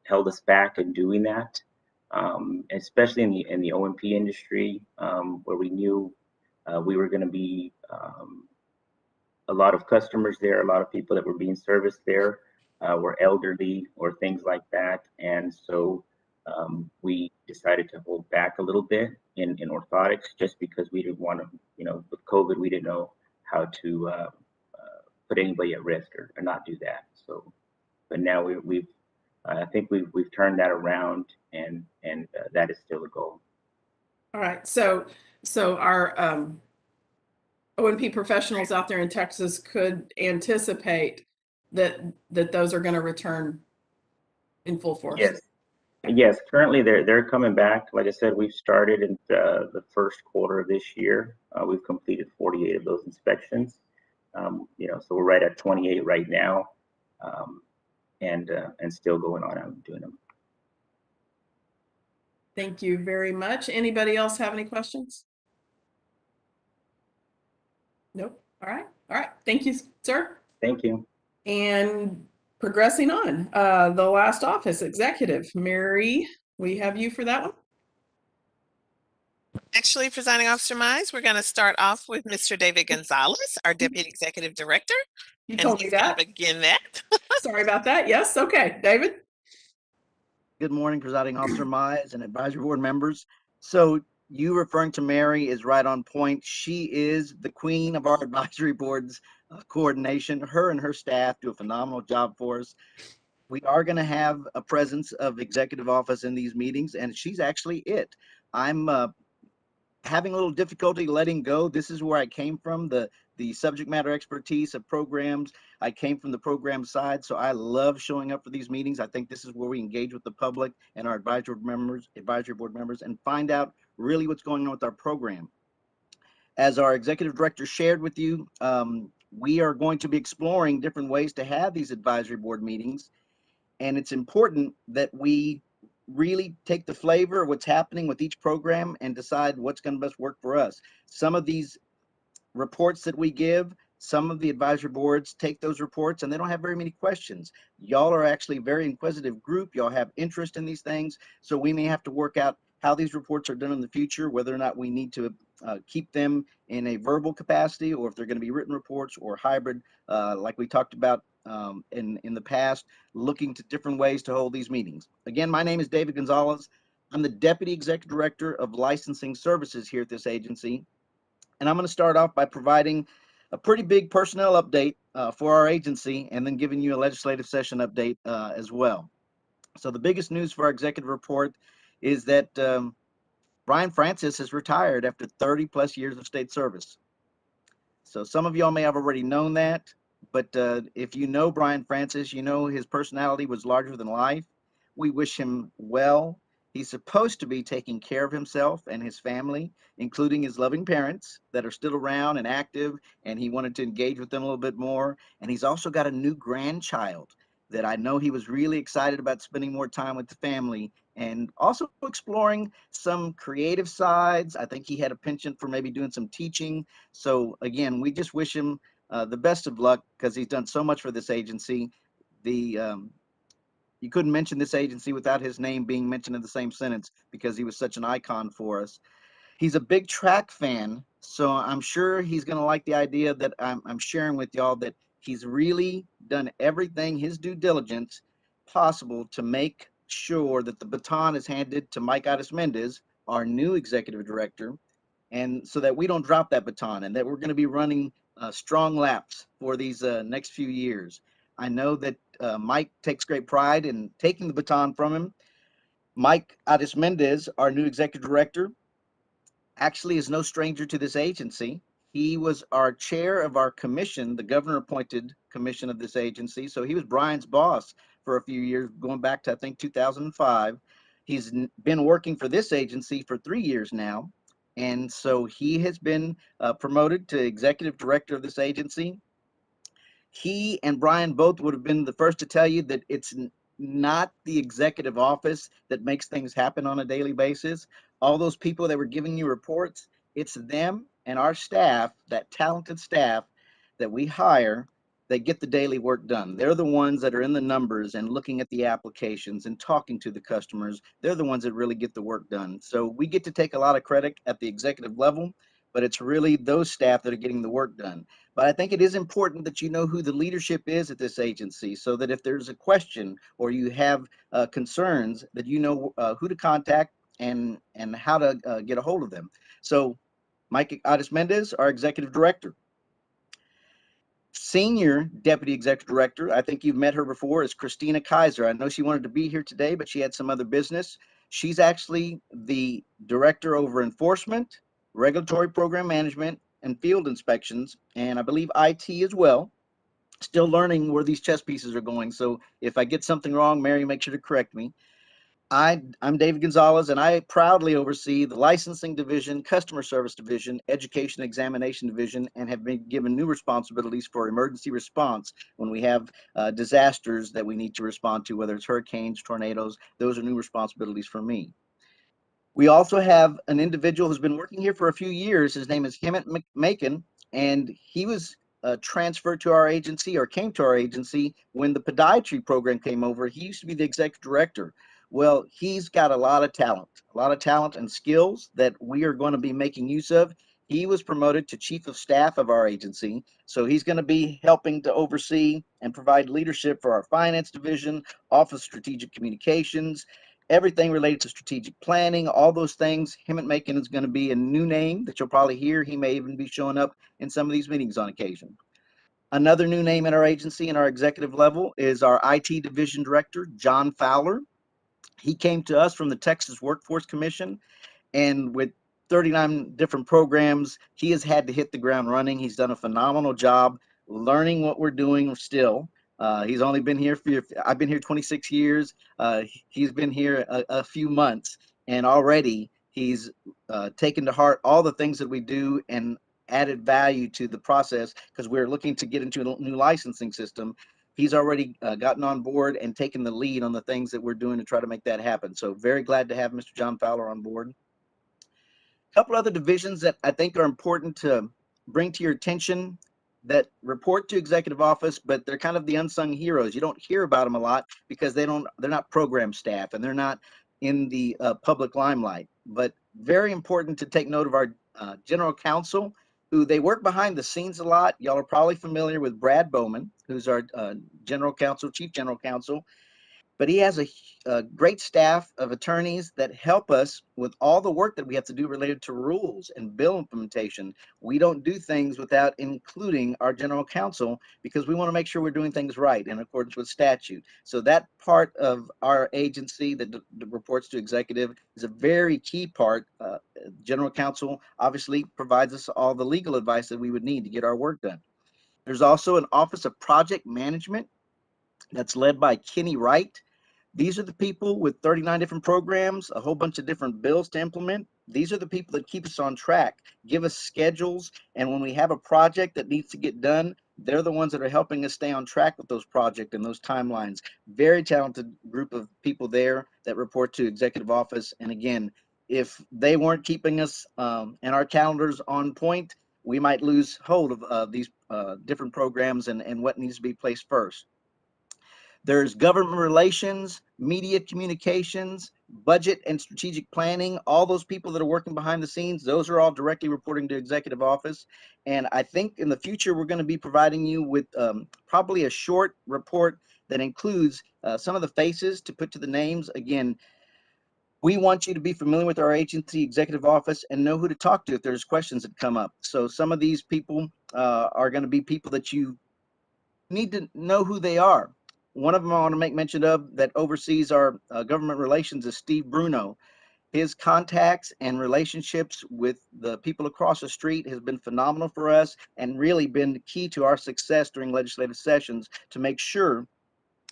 held us back in doing that, especially in the O&P industry, where we knew we were going to be a lot of customers there, a lot of people that were being serviced there were elderly or things like that. And so we decided to hold back a little bit in orthotics just because we didn't want to, with COVID, we didn't know how to put anybody at risk or not do that. So, but now we've I think we've turned that around, and that is still a goal. All right. So our O&P professionals out there in Texas could anticipate that those are going to return in full force. Yes. Yes, currently they're coming back. Like I said, we've started in the first quarter of this year. We've completed 48 of those inspections. So we're right at 28 right now, and still going on out and doing them. Thank you very much. Anybody else have any questions? Nope. All right. All right. Thank you, sir. Thank you. And progressing on, the last office, executive. Mary, we have you for that one. Actually, Presiding Officer Mize, we're going to start off with Mr. David Gonzalez, our Deputy Executive Director. You told me that. Begin that. Sorry about that. Yes. Okay. David. Good morning, Presiding Officer Mize and advisory board members. So you referring to Mary is right on point. She is the queen of our advisory board's coordination. Her and her staff do a phenomenal job for us. We are going to have a presence of executive office in these meetings, and she's actually it. I'm having a little difficulty letting go. This is where I came from, the subject matter expertise of programs. I came from the program side, so I love showing up for these meetings. I think this is where we engage with the public and our advisory board members, and find out really what's going on with our program. As our executive director shared with you, we are going to be exploring different ways to have these advisory board meetings, and it's important that we really take the flavor of what's happening with each program and decide what's going to best work for us. Some of these reports that we give, some of the advisory boards take those reports and they don't have very many questions. Y'all are actually a very inquisitive group. Y'all have interest in these things. So we may have to work out how these reports are done in the future, whether or not we need to keep them in a verbal capacity, or if they're going to be written reports or hybrid, like we talked about in the past, looking to different ways to hold these meetings. Again, my name is David Gonzalez. I'm the Deputy Executive Director of Licensing Services here at this agency. And I'm going to start off by providing a pretty big personnel update for our agency, and then giving you a legislative session update as well. So the biggest news for our executive report is that Brian Francis has retired after 30 plus years of state service. So some of y'all may have already known that, but if you know Brian Francis, you know his personality was larger than life. We wish him well. He's supposed to be taking care of himself and his family, including his loving parents that are still around and active, and he wanted to engage with them a little bit more. And he's also got a new grandchild that I know he was really excited about spending more time with the family, and also exploring some creative sides. I think he had a penchant for maybe doing some teaching. So again, we just wish him the best of luck, because he's done so much for this agency. You couldn't mention this agency without his name being mentioned in the same sentence, because he was such an icon for us. He's a big track fan, so I'm sure he's going to like the idea that I'm sharing with y'all, that he's really done everything, his due diligence possible, to make sure that the baton is handed to Mike Mendez, our new executive director, and so that we don't drop that baton, and that we're going to be running strong laps for these next few years. I know that Mike takes great pride in taking the baton from him. Mike Mendez, our new executive director, actually is no stranger to this agency. He was our chair of our commission, the governor appointed commission of this agency. So he was Brian's boss for a few years, going back to, I think, 2005. He's been working for this agency for 3 years now. And so he has been promoted to executive director of this agency. He and Brian both would have been the first to tell you that it's not the executive office that makes things happen on a daily basis. All those people that were giving you reports, it's them and our staff, that talented staff that we hire, that get the daily work done. They're the ones that are in the numbers and looking at the applications and talking to the customers. They're the ones that really get the work done. So we get to take a lot of credit at the executive level, but it's really those staff that are getting the work done. But I think it is important that you know who the leadership is at this agency, so that if there's a question or you have concerns, that you know who to contact and how to get a hold of them. So Mike Mendez, our executive director. Senior Deputy Executive Director, I think you've met her before, is Christina Kaiser. I know she wanted to be here today, but she had some other business. She's actually the Director over Enforcement, Regulatory Program Management, and Field Inspections, and I believe IT as well. Still learning where these chess pieces are going, so if I get something wrong, Mary, make sure to correct me. I'm David Gonzalez, and I proudly oversee the Licensing Division, Customer Service Division, Education Examination Division, and have been given new responsibilities for emergency response when we have disasters that we need to respond to, whether it's hurricanes, tornadoes. Those are new responsibilities for me. We also have an individual who's been working here for a few years. His name is Hemet Macon, and he was transferred to our agency, or came to our agency when the podiatry program came over. He used to be the executive director. Well, he's got a lot of talent and skills that we are going to be making use of. He was promoted to chief of staff of our agency, so he's going to be helping to oversee and provide leadership for our finance division, office of strategic communications, everything related to strategic planning, all those things. Hemet Macon is going to be a new name that you'll probably hear. He may even be showing up in some of these meetings on occasion. Another new name in our agency and our executive level is our IT division director, John Fowler. He came to us from the Texas Workforce Commission, and with 39 different programs, he has had to hit the ground running. He's done a phenomenal job learning what we're doing still. He's only been here I've been here 26 years. He's been here a few months, and already he's taken to heart all the things that we do and added value to the process, because we're looking to get into a new licensing system. He's already gotten on board and taken the lead on the things that we're doing to try to make that happen. So very glad to have Mr. John Fowler on board. A couple other divisions that I think are important to bring to your attention that report to executive office, but they're kind of the unsung heroes. You don't hear about them a lot because they're not program staff and they're not in the public limelight. But very important to take note of our general counsel, who they work behind the scenes a lot. Y'all are probably familiar with Brad Bowman, who's our general counsel, chief general counsel. But he has a great staff of attorneys that help us with all the work that we have to do related to rules and bill implementation. We don't do things without including our general counsel, because we want to make sure we're doing things right in accordance with statute. So that part of our agency that reports to executive is a very key part. General counsel obviously provides us all the legal advice that we would need to get our work done. There's also an Office of Project Management that's led by Kenny Wright. These are the people with 39 different programs, a whole bunch of different bills to implement. These are the people that keep us on track, give us schedules, and when we have a project that needs to get done, they're the ones that are helping us stay on track with those projects and those timelines. Very talented group of people there that report to executive office. And again, if they weren't keeping us and our calendars on point, we might lose hold of these different programs and what needs to be placed first. There's government relations, media communications, budget and strategic planning. All those people that are working behind the scenes, those are all directly reporting to executive office. And I think in the future, we're going to be providing you with probably a short report that includes some of the faces to put to the names. Again, we want you to be familiar with our agency executive office and know who to talk to if there's questions that come up. So some of these people are going to be people that you need to know who they are. One of them I want to make mention of that oversees our government relations is Steve Bruno. His contacts and relationships with the people across the street has been phenomenal for us and really been key to our success during legislative sessions to make sure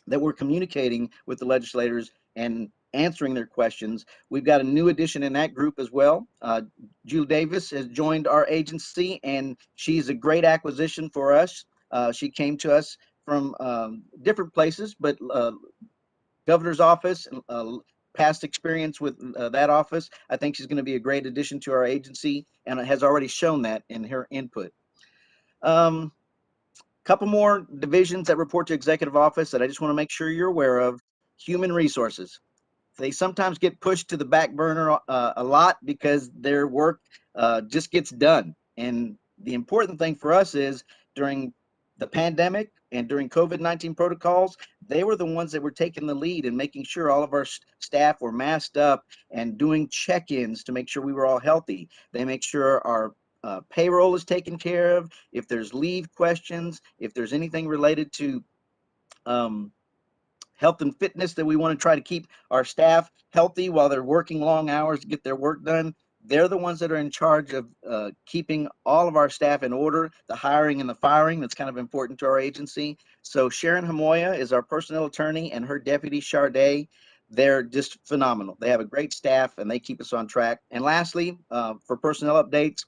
that we're communicating with the legislators and answering their questions. We've got a new addition in that group as well. Julie Davis has joined our agency, and she's a great acquisition for us. She came to us from different places, but governor's office, past experience with that office. I think she's going to be a great addition to our agency, and it has already shown that in her input. Couple more divisions that report to executive office that I just want to make sure you're aware of. Human resources. they sometimes get pushed to the back burner a lot because their work just gets done. And the important thing for us is during the pandemic and during COVID-19 protocols, they were the ones that were taking the lead and making sure all of our staff were masked up and doing check-ins to make sure we were all healthy. They make sure our payroll is taken care of. If there's leave questions, if there's anything related to health and fitness that we want to try to keep our staff healthy while they're working long hours to get their work done, they're the ones that are in charge of keeping all of our staff in order, the hiring and the firing. That's kind of important to our agency. So Sharon Hamoya is our personnel attorney, and her deputy Charday. They're just phenomenal. They have a great staff and they keep us on track. And lastly, for personnel updates,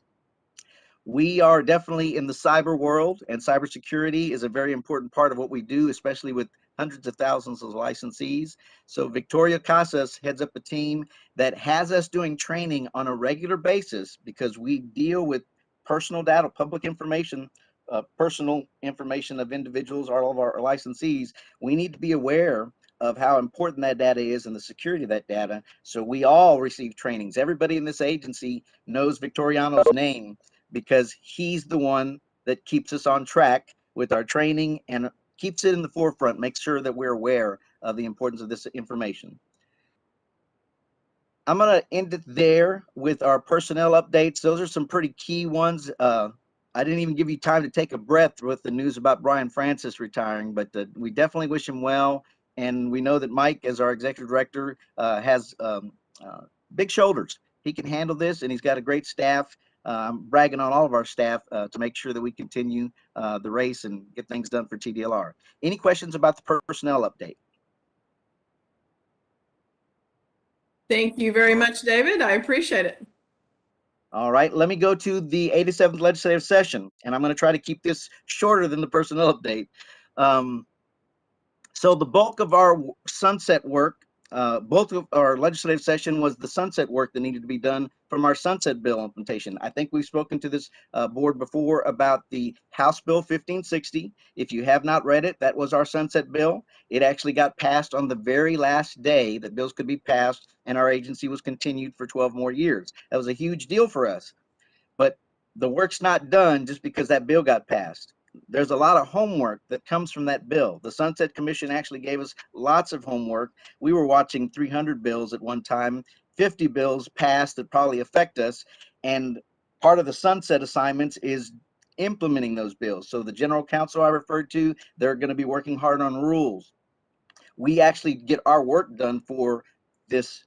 we are definitely in the cyber world, and cybersecurity is a very important part of what we do, especially with hundreds of thousands of licensees. So Victoria Casas heads up a team that has us doing training on a regular basis because we deal with personal data, public information, personal information of individuals, all of our licensees. We need to be aware of how important that data is and the security of that data. So we all receive trainings. Everybody in this agency knows Victoriano's name because he's the one that keeps us on track with our training and keeps it in the forefront, makes sure that we're aware of the importance of this information. I'm going to end it there with our personnel updates. Those are some pretty key ones. I didn't even give you time to take a breath with the news about Brian Francis retiring, but we definitely wish him well. And we know that Mike, as our executive director, has big shoulders. He can handle this, and he's got a great staff. I'm bragging on all of our staff to make sure that we continue the race and get things done for TDLR. Any questions about the personnel update? Thank you very much, David. I appreciate it. All right, let me go to the 87th legislative session, and I'm going to try to keep this shorter than the personnel update. So the bulk of our sunset work, both of our legislative session was the sunset work that needed to be done from our sunset bill implementation. I think we've spoken to this board before about the House Bill 1560. If you have not read it, that was our sunset bill. It actually got passed on the very last day that bills could be passed, and our agency was continued for 12 more years. That was a huge deal for us. But the work's not done just because that bill got passed. There's a lot of homework that comes from that bill. The Sunset Commission actually gave us lots of homework. We were watching 300 bills at one time, 50 bills passed that probably affect us. And part of the sunset assignments is implementing those bills. So the general counsel I referred to, they're going to be working hard on rules. We actually get our work done for this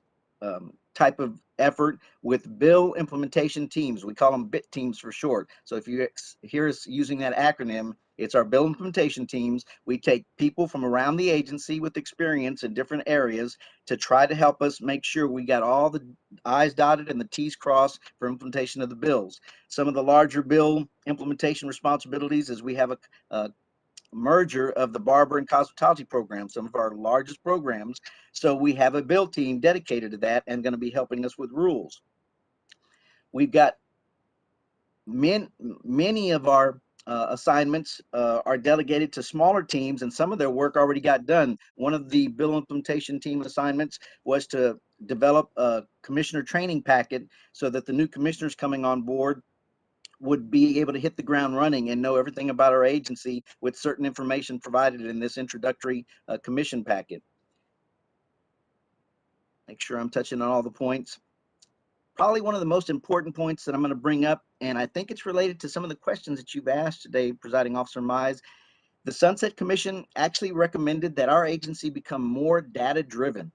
type of effort with bill implementation teams. We call them BIT teams for short. So if you hear us using that acronym, it's our bill implementation teams. We take people from around the agency with experience in different areas to try to help us make sure we got all the I's dotted and the T's crossed for implementation of the bills. Some of the larger bill implementation responsibilities is we have a merger of the barber and cosmetology program, some of our largest programs. So we have a bill team dedicated to that and going to be helping us with rules. We've got many of our assignments are delegated to smaller teams, and some of their work already got done. One of the bill implementation team assignments was to develop a commissioner training packet so that the new commissioners coming on board would be able to hit the ground running and know everything about our agency with certain information provided in this introductory commission packet. Make sure I'm touching on all the points. Probably one of the most important points that I'm going to bring up, and I think it's related to some of the questions that you've asked today, Presiding Officer Mize. The Sunset Commission actually recommended that our agency become more data-driven,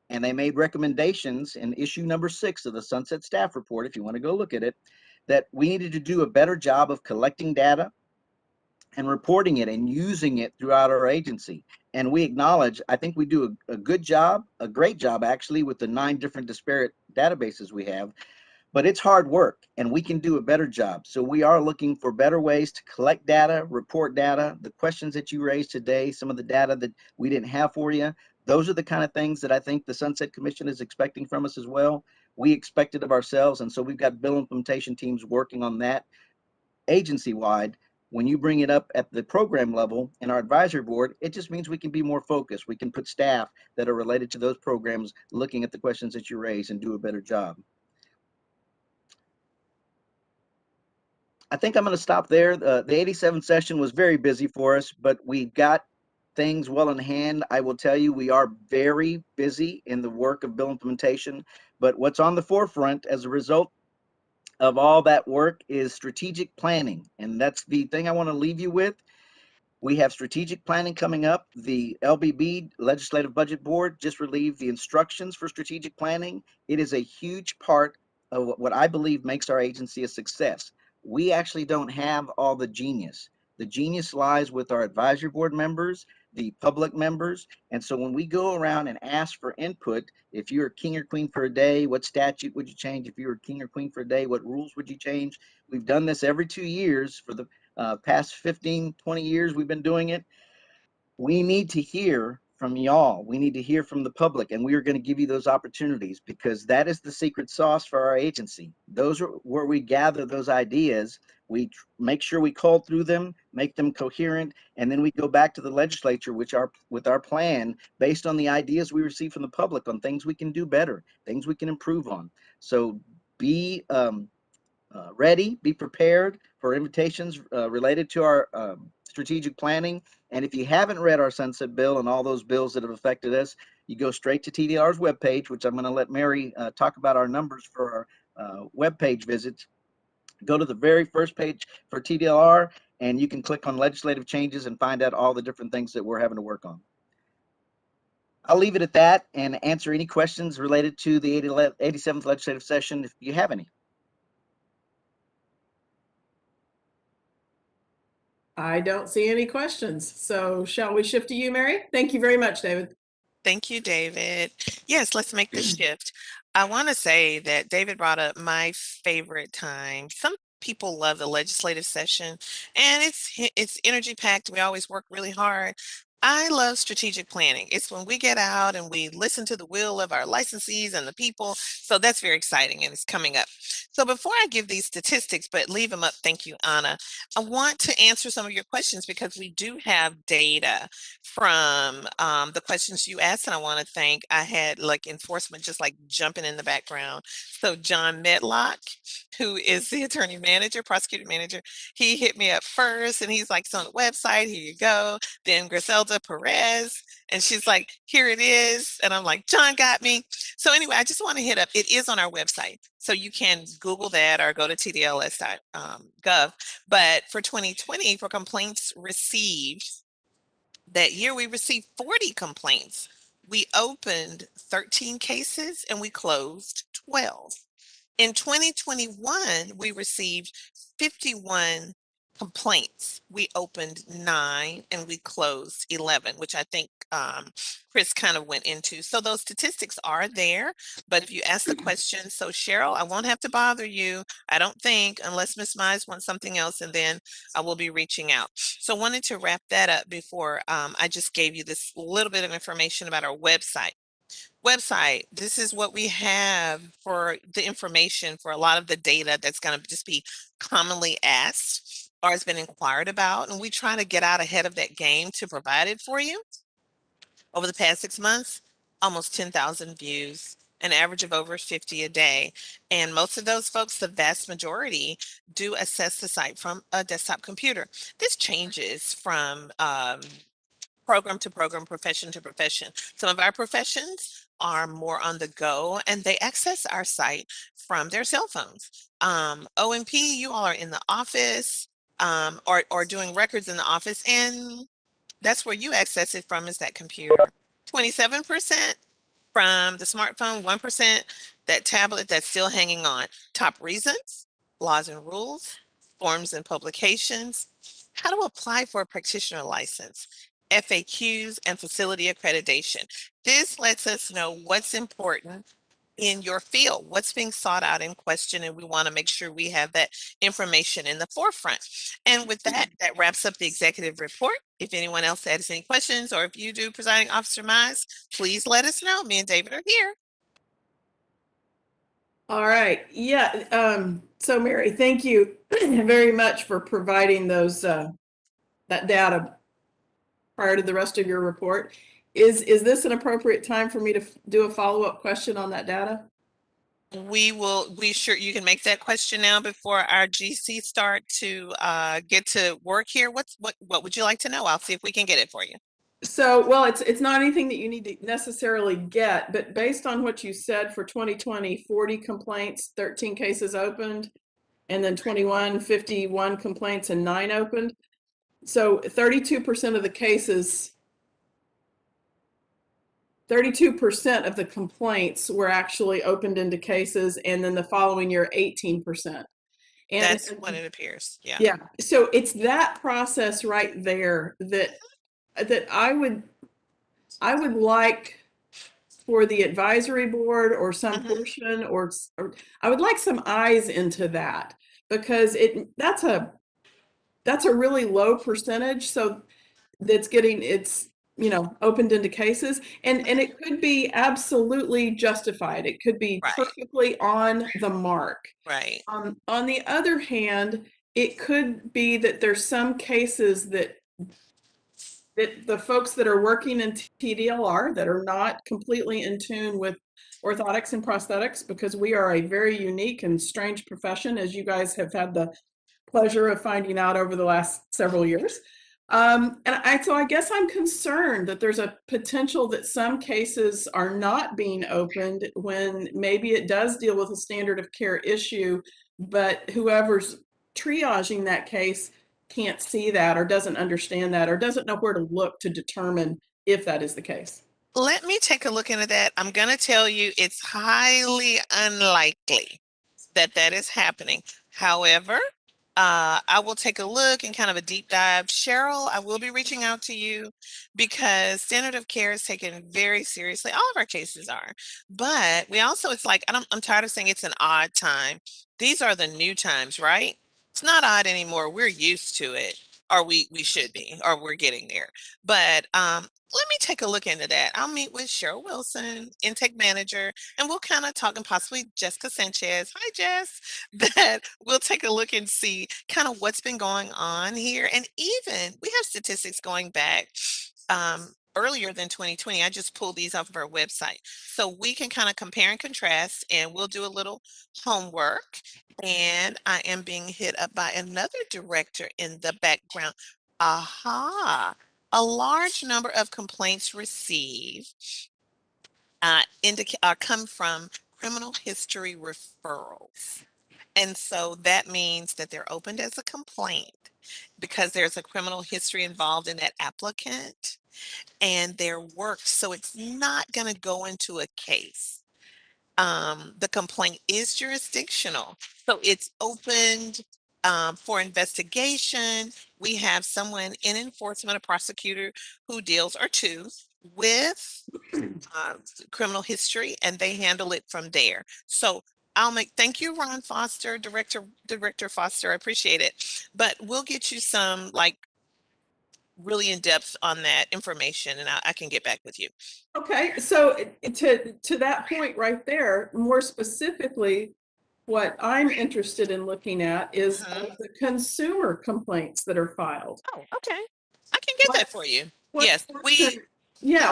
and they made recommendations in issue number 6 of the Sunset Staff Report, if you want to go look at it, that we needed to do a better job of collecting data and reporting it and using it throughout our agency. And we acknowledge, I think we do a good job, a great job actually, with the 9 different disparate databases we have, but it's hard work and we can do a better job. So we are looking for better ways to collect data, report data, the questions that you raised today, some of the data that we didn't have for you. Those are the kind of things that I think the Sunset Commission is expecting from us as well. We expect it of ourselves. And so we've got bill implementation teams working on that agency-wide when you bring it up at the program level in our advisory board, it just means we can be more focused. We can put staff that are related to those programs looking at the questions that you raise and do a better job. I think I'm going to stop there. The 87th session was very busy for us, but we got things well in hand. I will tell you, we are very busy in the work of bill implementation, but what's on the forefront as a result of all that work is strategic planning. And that's the thing I want to leave you with. We have strategic planning coming up. The LBB, Legislative Budget Board, just relieved the instructions for strategic planning. It is a huge part of what I believe makes our agency a success. We actually don't have all the genius. The genius lies with our advisory board members, the public members. And so when we go around and ask for input, if you're king or queen for a day, what statute would you change? If you were king or queen for a day, what rules would you change? We've done this every 2 years for the past 15, 20 years we've been doing it. We need to hear from y'all. We need to hear from the public, and we are going to give you those opportunities because that is the secret sauce for our agency. Those are where we gather those ideas. We make sure we cull through them, make them coherent, and then we go back to the legislature with our plan based on the ideas we receive from the public on things we can do better, things we can improve on. So be ready, be prepared for invitations related to our strategic planning. And if you haven't read our Sunset Bill and all those bills that have affected us, you go straight to TDLR's webpage, which I'm going to let Mary talk about our numbers for our webpage visits. Go to the very first page for TDLR, and you can click on legislative changes and find out all the different things that we're having to work on. I'll leave it at that and answer any questions related to the 87th legislative session if you have any. I don't see any questions. So shall we shift to you, Mary? Thank you very much, David. Thank you, David. Yes, let's make the shift. I want to say that David brought up my favorite time. Some people love the legislative session, and it's energy packed. We always work really hard. I love strategic planning. It's when we get out and we listen to the will of our licensees and the people. So that's very exciting, and it's coming up. So before I give these statistics, but leave them up, thank you, Anna. I want to answer some of your questions because we do have data from the questions you asked, and I want to thank, I had like enforcement just like jumping in the background. So John Medlock, who is the attorney manager, prosecutor manager, he hit me up first and he's like, it's on the website, here you go. Then Griselda Perez, and she's like, here it is. And I'm like, John got me. So anyway, I just want to hit up, it is on our website. So you can Google that or go to tdls.gov. But for 2020, for complaints received, that year we received 40 complaints. We opened 13 cases and we closed 12. In 2021, we received 51 complaints. We opened 9 and we closed 11, which I think Chris kind of went into. So those statistics are there, but if you ask the question, so Cheryl, I won't have to bother you, I don't think, unless Ms. Mize wants something else, and then I will be reaching out. So I wanted to wrap that up before I just gave you this little bit of information about our website. This is what we have for the information for a lot of the data that's going to just be commonly asked or has been inquired about. And we try to get out ahead of that game to provide it for you. Over the past 6 months, almost 10,000 views, an average of over 50 a day. And most of those folks, the vast majority, do access the site from a desktop computer. This changes from program to program, profession to profession. Some of our professions are more on the go and they access our site from their cell phones. O&P, you all are in the office or doing records in the office, and that's where you access it from, is that computer. 27% from the smartphone, 1% that tablet that's still hanging on. Top reasons, laws and rules, forms and publications, how to apply for a practitioner license, FAQs, and facility accreditation. This lets us know what's important in your field, what's being sought out in question, and we want to make sure we have that information in the forefront. And with that, that wraps up the executive report. If anyone else has any questions, or if you do, Presiding Officer Mize, please let us know. Me and David are here. All right. Yeah. So Mary, thank you very much for providing those that data prior to the rest of your report. Is this an appropriate time for me to do a follow-up question on that data? You can make that question now before our GC start to get to work here. What would you like to know? I'll see if we can get it for you. So, well, it's not anything that you need to necessarily get, but based on what you said for 2020, 40 complaints, 13 cases opened, and then 21, 51 complaints and 9 opened. So 32% of the cases, 32% of the complaints were actually opened into cases, and then the following year, 18%. And that's what it appears. Yeah. Yeah. So it's that process right there that I would like for the advisory board or some portion, or I would like some eyes into that, because that's a really low percentage. So that's getting opened into cases, and it could be absolutely justified. It could be perfectly on the mark. Right. On the other hand, it could be that there's some cases that the folks that are working in TDLR that are not completely in tune with orthotics and prosthetics, because we are a very unique and strange profession, as you guys have had the pleasure of finding out over the last several years. So I guess I'm concerned that there's a potential that some cases are not being opened when maybe it does deal with a standard of care issue, but whoever's triaging that case can't see that, or doesn't understand that, or doesn't know where to look to determine if that is the case. Let me take a look into that. I'm going to tell you it's highly unlikely that that is happening. However, I will take a look and kind of a deep dive. Cheryl, I will be reaching out to you because standard of care is taken very seriously. All of our cases are, but we also, it's like, I'm tired of saying it's an odd time. These are the new times, right? It's not odd anymore. We're used to it, or we should be, or we're getting there. But let me take a look into that. I'll meet with Cheryl Wilson, intake manager, and we'll kind of talk, and possibly Jessica Sanchez. Hi, Jess. That we'll take a look and see kind of what's been going on here. And even we have statistics going back earlier than 2020. I just pulled these off of our website. So we can kind of compare and contrast, and we'll do a little homework. And I am being hit up by another director in the background. Aha. A large number of complaints received come from criminal history referrals. And so that means that they're opened as a complaint because there's a criminal history involved in that applicant, and they're worked. So it's not going to go into a case. The complaint is jurisdictional. So it's opened for investigation. We have someone in enforcement, a prosecutor who deals, or two, with criminal history, and they handle it from there. So thank you, Ron Foster, Director Foster. I appreciate it. But we'll get you some like really in depth on that information, and I can get back with you. Okay, so to that point right there, more specifically, what I'm interested in looking at is the consumer complaints that are filed. Oh, okay. I can get that for you. Yes,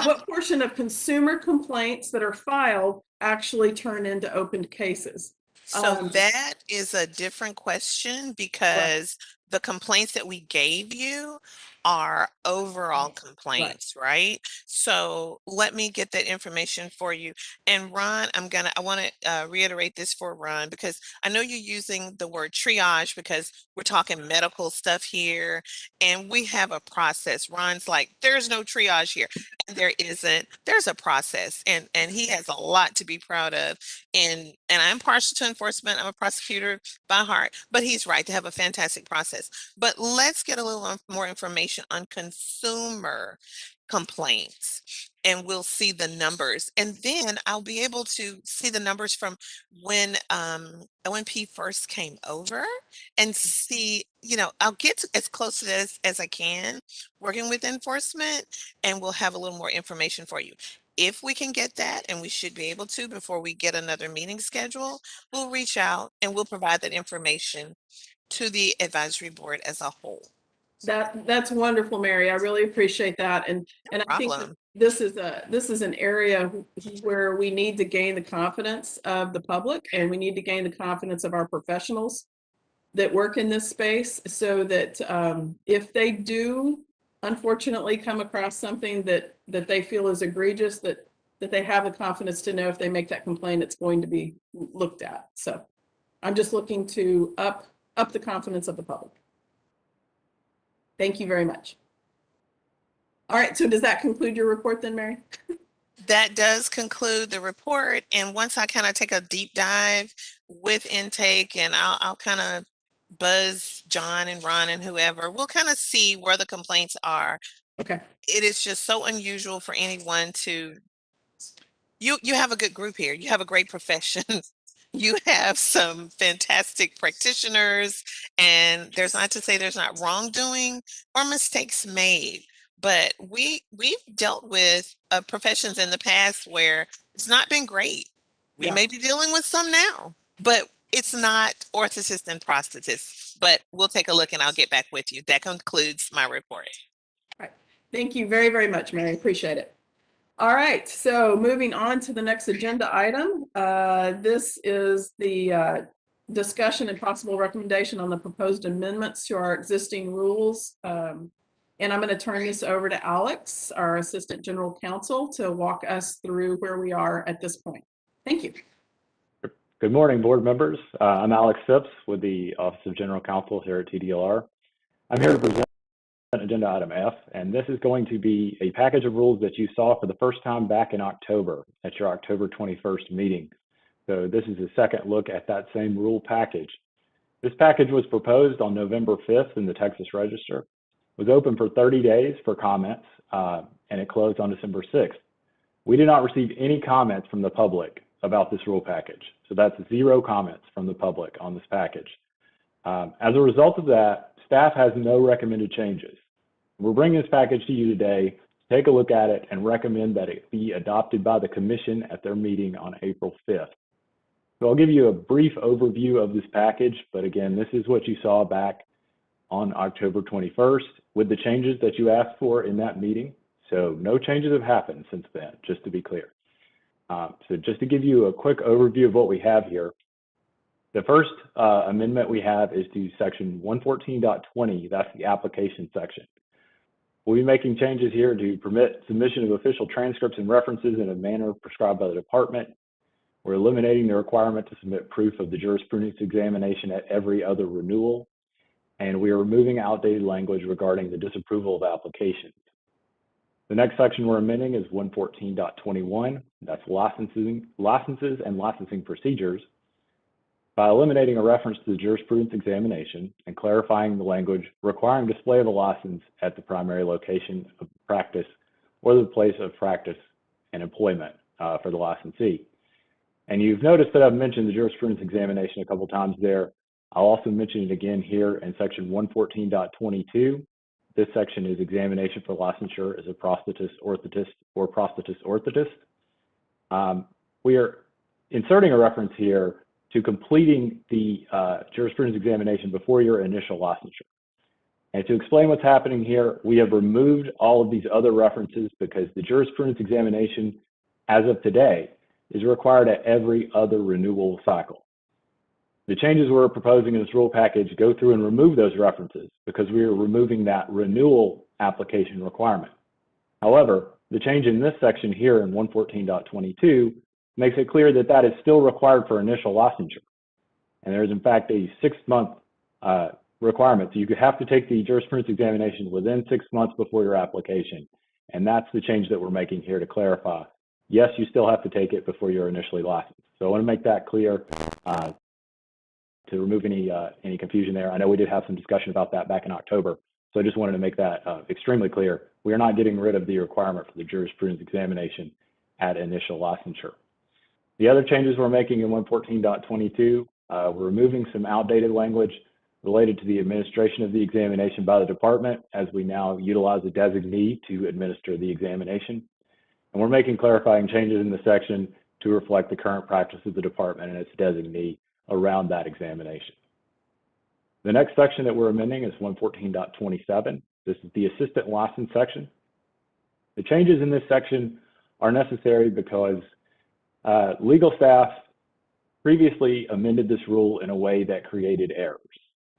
what portion of consumer complaints that are filed actually turn into opened cases? So that is a different question, because the complaints that we gave you are overall complaints, right? So let me get that information for you. And Ron, I want to reiterate this for Ron, because I know you're using the word triage because we're talking medical stuff here, and we have a process. Ron's like, there's no triage here. And there isn't. There's a process, and he has a lot to be proud of. And I'm partial to enforcement. I'm a prosecutor by heart, but he's right to have a fantastic process. But let's get a little more information on consumer complaints, and we'll see the numbers. And then I'll be able to see the numbers from when ONP first came over, and see, I'll get as close to this as I can working with enforcement, and we'll have a little more information for you. If we can get that, and we should be able to before we get another meeting scheduled, we'll reach out and we'll provide that information to the advisory board as a whole. That's wonderful, Mary. I really appreciate that. And I think that Problem. this is an area where we need to gain the confidence of the public, and we need to gain the confidence of our professionals that work in this space, so that if they do unfortunately come across something that they feel is egregious, that they have the confidence to know if they make that complaint, it's going to be looked at. So I'm just looking to up the confidence of the public. Thank you very much. All right, so does that conclude your report then, Mary? That does conclude the report. And once I kind of take a deep dive with intake, and I'll kind of buzz John and Ron and whoever, we'll kind of see where the complaints are. Okay. It is just so unusual for anyone to, you have a good group here. You have a great profession. You have some fantastic practitioners, and there's not to say there's not wrongdoing or mistakes made, but we've dealt with professions in the past where it's not been great. We Yeah. may be dealing with some now, but it's not orthotists and prosthetists. But we'll take a look and I'll get back with you. That concludes my report. All right. Thank you very, very much, Mary. Appreciate it. All right, so moving on to the next agenda item. This is the discussion and possible recommendation on the proposed amendments to our existing rules. And I'm going to turn this over to Alex, our Assistant General Counsel, to walk us through where we are at this point. Thank you. Good morning, board members. I'm Alex Phipps with the Office of General Counsel here at TDLR. I'm here to present agenda item F, and this is going to be a package of rules that you saw for the first time back in October at your October 21st meeting. So this is a second look at that same rule package. This package was proposed on November 5th in the Texas Register, was open for 30 days for comments, and it closed on December 6th. We did not receive any comments from the public about this rule package. So that's 0 comments from the public on this package. As a result of that, staff has no recommended changes. We're bringing this package to you today to take a look at it and recommend that it be adopted by the Commission at their meeting on April 5th. So I'll give you a brief overview of this package, but again, this is what you saw back on October 21st with the changes that you asked for in that meeting. So no changes have happened since then, just to be clear. So just to give you a quick overview of what we have here, the first amendment we have is to section 114.20, that's the application section. We'll be making changes here to permit submission of official transcripts and references in a manner prescribed by the department. We're eliminating the requirement to submit proof of the jurisprudence examination at every other renewal. And we are removing outdated language regarding the disapproval of applications. The next section we're amending is 114.21, that's licenses and licensing procedures, by eliminating a reference to the jurisprudence examination and clarifying the language requiring display of a license at the primary location of practice or the place of practice and employment for the licensee. And you've noticed that I've mentioned the jurisprudence examination a couple times there. I'll also mention it again here in section 114.22. This section is examination for licensure as a prosthetist, orthotist, or prosthetist, orthotist. We are inserting a reference here to completing the jurisprudence examination before your initial licensure. And to explain what's happening here, we have removed all of these other references because the jurisprudence examination, as of today, is required at every other renewal cycle. The changes we're proposing in this rule package go through and remove those references because we are removing that renewal application requirement. However, the change in this section here in 114.22 makes it clear that that is still required for initial licensure. And there is in fact a 6-month requirement. So you have to take the jurisprudence examination within 6 months before your application. And that's the change that we're making here to clarify. Yes, you still have to take it before you're initially licensed. So I want to make that clear to remove any confusion there. I know we did have some discussion about that back in October. So I just wanted to make that extremely clear. We are not getting rid of the requirement for the jurisprudence examination at initial licensure. The other changes we're making in 114.22, we're removing some outdated language related to the administration of the examination by the department, as we now utilize a designee to administer the examination. And we're making clarifying changes in the section to reflect the current practice of the department and its designee around that examination. The next section that we're amending is 114.27. This is the assistant license section. The changes in this section are necessary because legal staff previously amended this rule in a way that created errors.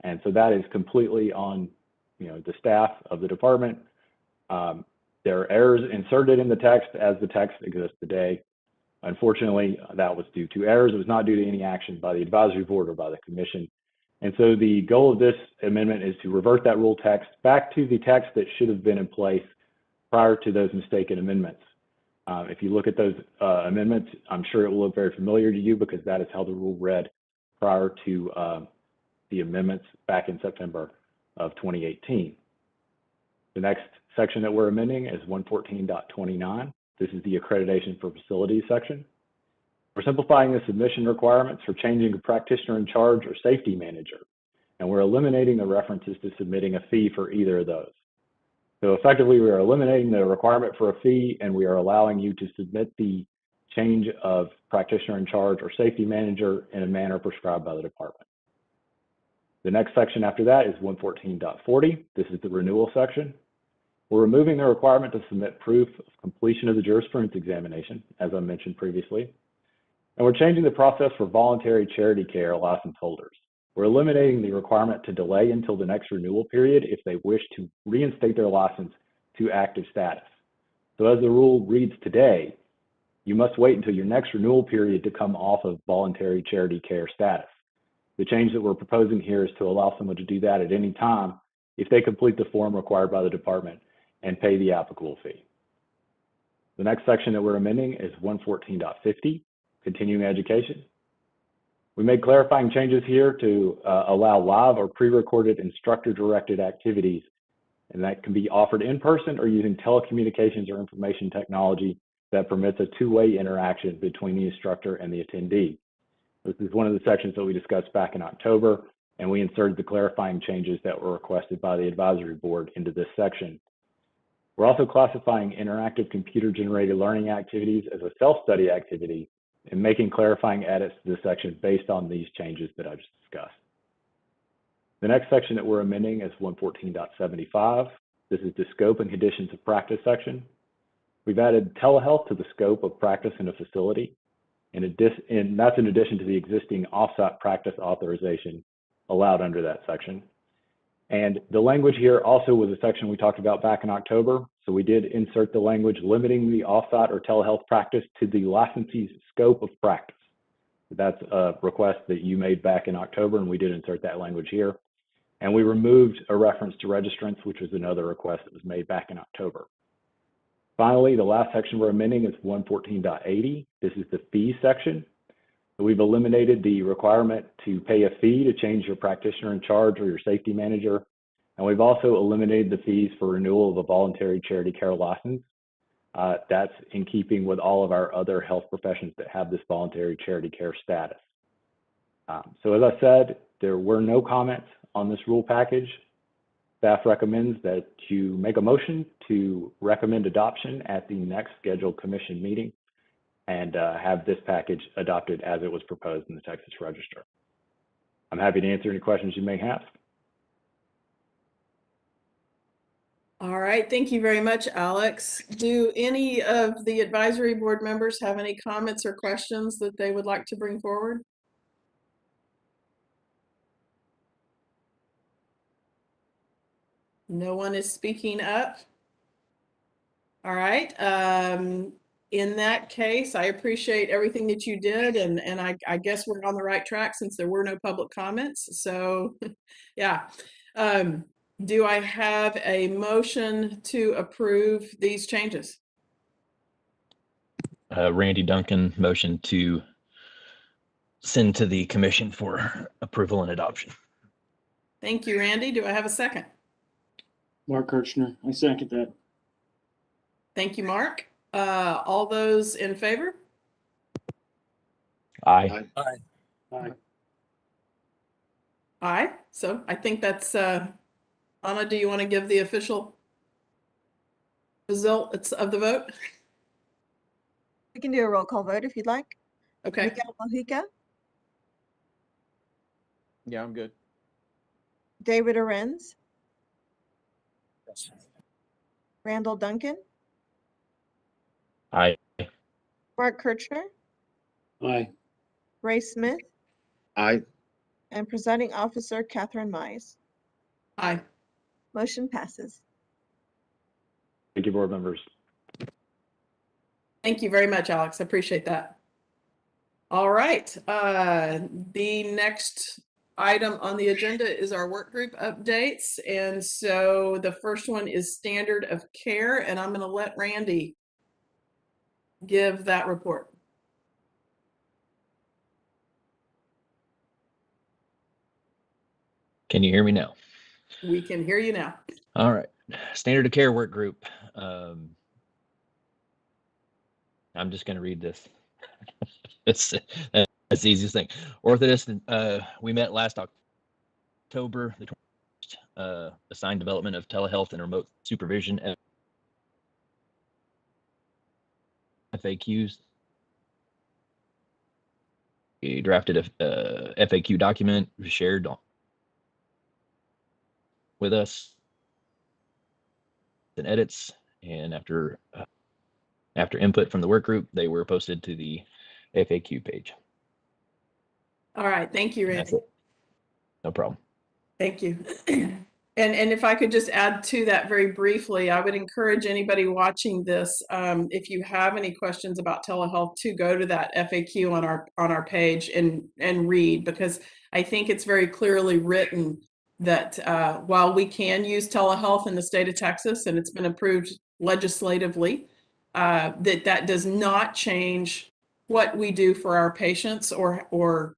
And so that is completely on the staff of the department. There are errors inserted in the text as the text exists today. Unfortunately, that was due to errors. It was not due to any action by the advisory board or by the commission. And so the goal of this amendment is to revert that rule text back to the text that should have been in place prior to those mistaken amendments. If you look at those amendments, I'm sure it will look very familiar to you because that is how the rule read prior to the amendments back in September of 2018. The next section that we're amending is 114.29. This is the accreditation for facilities section. We're simplifying the submission requirements for changing a practitioner in charge or safety manager, and we're eliminating the references to submitting a fee for either of those. So effectively, we are eliminating the requirement for a fee, and we are allowing you to submit the change of practitioner in charge or safety manager in a manner prescribed by the department. The next section after that is 114.40. This is the renewal section. We're removing the requirement to submit proof of completion of the jurisprudence examination, as I mentioned previously. And we're changing the process for voluntary charity care license holders. We're eliminating the requirement to delay until the next renewal period if they wish to reinstate their license to active status. So as the rule reads today, you must wait until your next renewal period to come off of voluntary charity care status. The change that we're proposing here is to allow someone to do that at any time if they complete the form required by the department and pay the applicable fee. The next section that we're amending is 114.50, continuing education. We made clarifying changes here to allow live or pre-recorded instructor-directed activities, and that can be offered in person or using telecommunications or information technology that permits a two-way interaction between the instructor and the attendee. This is one of the sections that we discussed back in October, and we inserted the clarifying changes that were requested by the advisory board into this section. We're also classifying interactive computer-generated learning activities as a self-study activity and making clarifying edits to this section based on these changes that I just discussed. The next section that we're amending is 114.75. This is the scope and conditions of practice section. We've added telehealth to the scope of practice in a facility, and that's in addition to the existing offsite practice authorization allowed under that section. And the language here also was a section we talked about back in October. So we did insert the language limiting the offsite or telehealth practice to the licensee's scope of practice. That's a request that you made back in October, and we did insert that language here. And we removed a reference to registrants, which was another request that was made back in October. Finally, the last section we're amending is 114.80. This is the fee section. We've eliminated the requirement to pay a fee to change your practitioner in charge or your safety manager. And we've also eliminated the fees for renewal of a voluntary charity care license. That's in keeping with all of our other health professions that have this voluntary charity care status. So as I said, there were no comments on this rule package. Staff recommends that you make a motion to recommend adoption at the next scheduled commission meeting and have this package adopted as it was proposed in the Texas Register. I'm happy to answer any questions you may have. All right, thank you very much, Alex. Do any of the advisory board members have any comments or questions that they would like to bring forward? No one is speaking up. All right. In that case, I appreciate everything that you did, and I guess we're on the right track since there were no public comments. So, yeah. Do I have a motion to approve these changes? Randy Duncan, motion to send to the commission for approval and adoption. Thank you, Randy. Do I have a second? Mark Kirchner, I second that. Thank you, Mark. All those in favor? Aye. Aye. Aye. Aye. So I think that's, Anna, do you want to give the official results of the vote? We can do a roll call vote if you'd like. Okay. Miguel Mojica, Yeah, I'm good. David Arenz, Yes. Randall Duncan, Aye. Mark Kirchner, Aye. Ray Smith, Aye. and presiding officer Catherine Mize. Aye. Motion passes. Thank you, board members. Thank you very much, Alex. I appreciate that. All right. The next item on the agenda is our work group updates. And so the first one is standard of care, and I'm going to let Randy give that report. Can you hear me now? We can hear you now. All right. Standard of care work group. I'm just going to read this. That's the easiest thing. Orthotists, we met last October, the 20th, assigned development of telehealth and remote supervision FAQs. We drafted a FAQ document shared with us and edits, and after input from the work group, they were posted to the FAQ page. All right. Thank you, Randy. No problem. Thank you. And if I could just add to that very briefly, I would encourage anybody watching this, if you have any questions about telehealth, to go to that FAQ on our page and read, because I think it's very clearly written that while we can use telehealth in the state of Texas and it's been approved legislatively, that does not change what we do for our patients or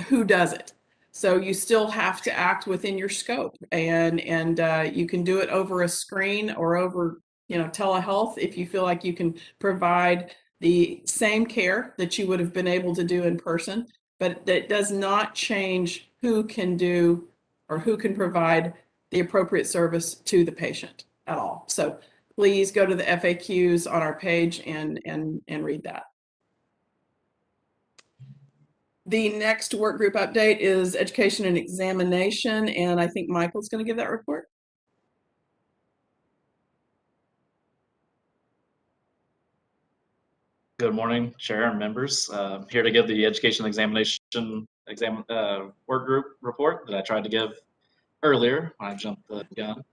who does it. So you still have to act within your scope, and you can do it over a screen or over, telehealth if you feel like you can provide the same care that you would have been able to do in person, but that does not change who can do or who can provide the appropriate service to the patient at all. So please go to the FAQs on our page and read that. The next work group update is education and examination, and I think Michael's going to give that report. Good morning, Chair and members. Here to give the education examination work group report that I tried to give earlier when I jumped the gun.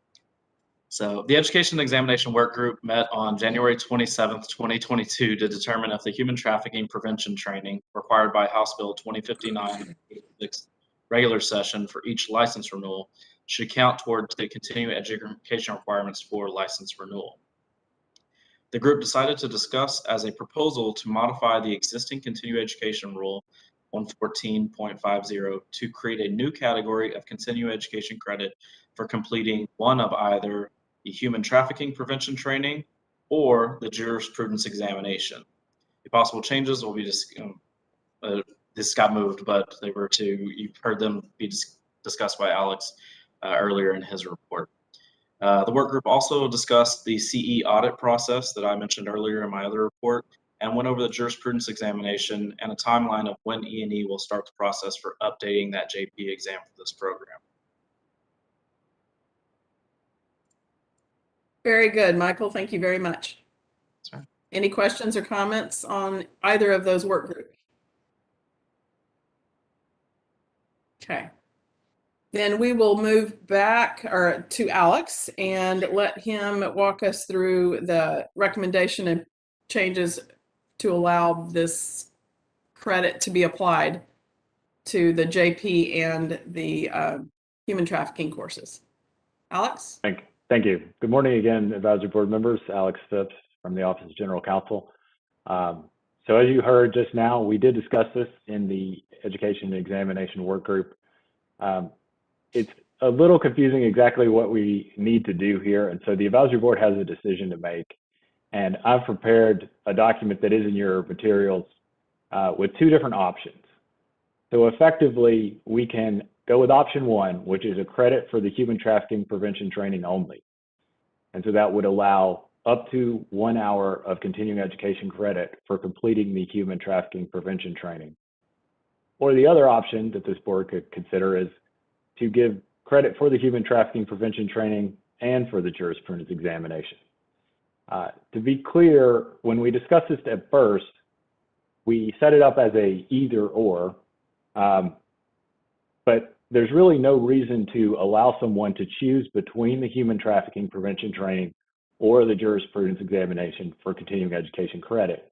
So the education examination work group met on January 27th, 2022 to determine if the human trafficking prevention training required by House Bill 2059 regular session for each license renewal should count towards the continuing education requirements for license renewal. The group decided to discuss as a proposal to modify the existing continuing education rule 114.50 to create a new category of continuing education credit for completing one of either the human trafficking prevention training or the jurisprudence examination. The possible changes will be this got moved, but they were you've heard them be discussed by Alex earlier in his report. The work group also discussed the CE audit process that I mentioned earlier in my other report, and went over the jurisprudence examination and a timeline of when E&E will start the process for updating that JP exam for this program. Very good, Michael. Thank you very much. Sorry. Any questions or comments on either of those work groups? Okay. Then we will move back to Alex and let him walk us through the recommendation and changes to allow this credit to be applied to the JP and the human trafficking courses. Alex? Thank you. Good morning again, advisory board members. Alex Phipps from the Office of General Counsel. So as you heard just now, we did discuss this in the education and examination work group. It's a little confusing exactly what we need to do here. And so the advisory board has a decision to make. And I've prepared a document that is in your materials with two different options. So effectively, we can go with option one, which is a credit for the human trafficking prevention training only. And so that would allow up to 1 hour of continuing education credit for completing the human trafficking prevention training. Or the other option that this board could consider is to give credit for the human trafficking prevention training and for the jurisprudence examination. To be clear, when we discussed this at first, we set it up as a either or, but there's really no reason to allow someone to choose between the human trafficking prevention training or the jurisprudence examination for continuing education credit.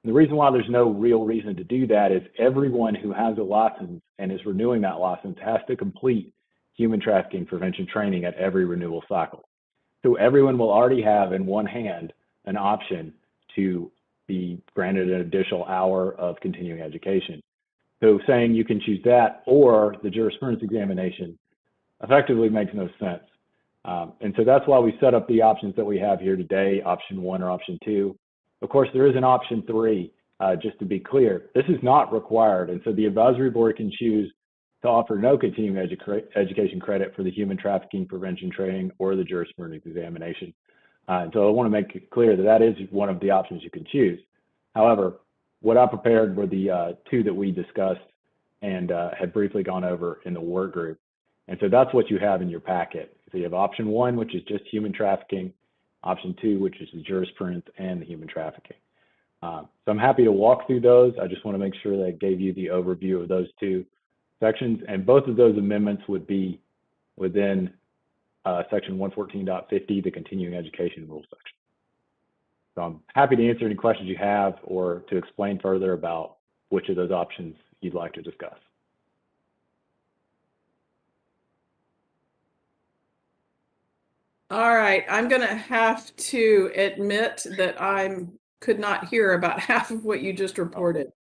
And the reason why there's no real reason to do that is everyone who has a license and is renewing that license has to complete human trafficking prevention training at every renewal cycle. So everyone will already have in one hand an option to be granted an additional hour of continuing education. So saying you can choose that or the jurisprudence examination effectively makes no sense. And so that's why we set up the options that we have here today, option 1 or option 2. Of course, there is an option 3, just to be clear. This is not required, and so the advisory board can choose to offer no continuing education credit for the human trafficking prevention training or the jurisprudence examination. And so I want to make it clear that that is one of the options you can choose. However, what I prepared were the 2 that we discussed and had briefly gone over in the work group. And so that's what you have in your packet. So you have option 1, which is just human trafficking, option 2, which is the jurisprudence and the human trafficking. So I'm happy to walk through those. I just want to make sure that I gave you the overview of those 2 sections, and both of those amendments would be within section 114.50, the continuing education rules section. So I'm happy to answer any questions you have or to explain further about which of those options you'd like to discuss. All right, I'm going to have to admit that I could not hear about half of what you just reported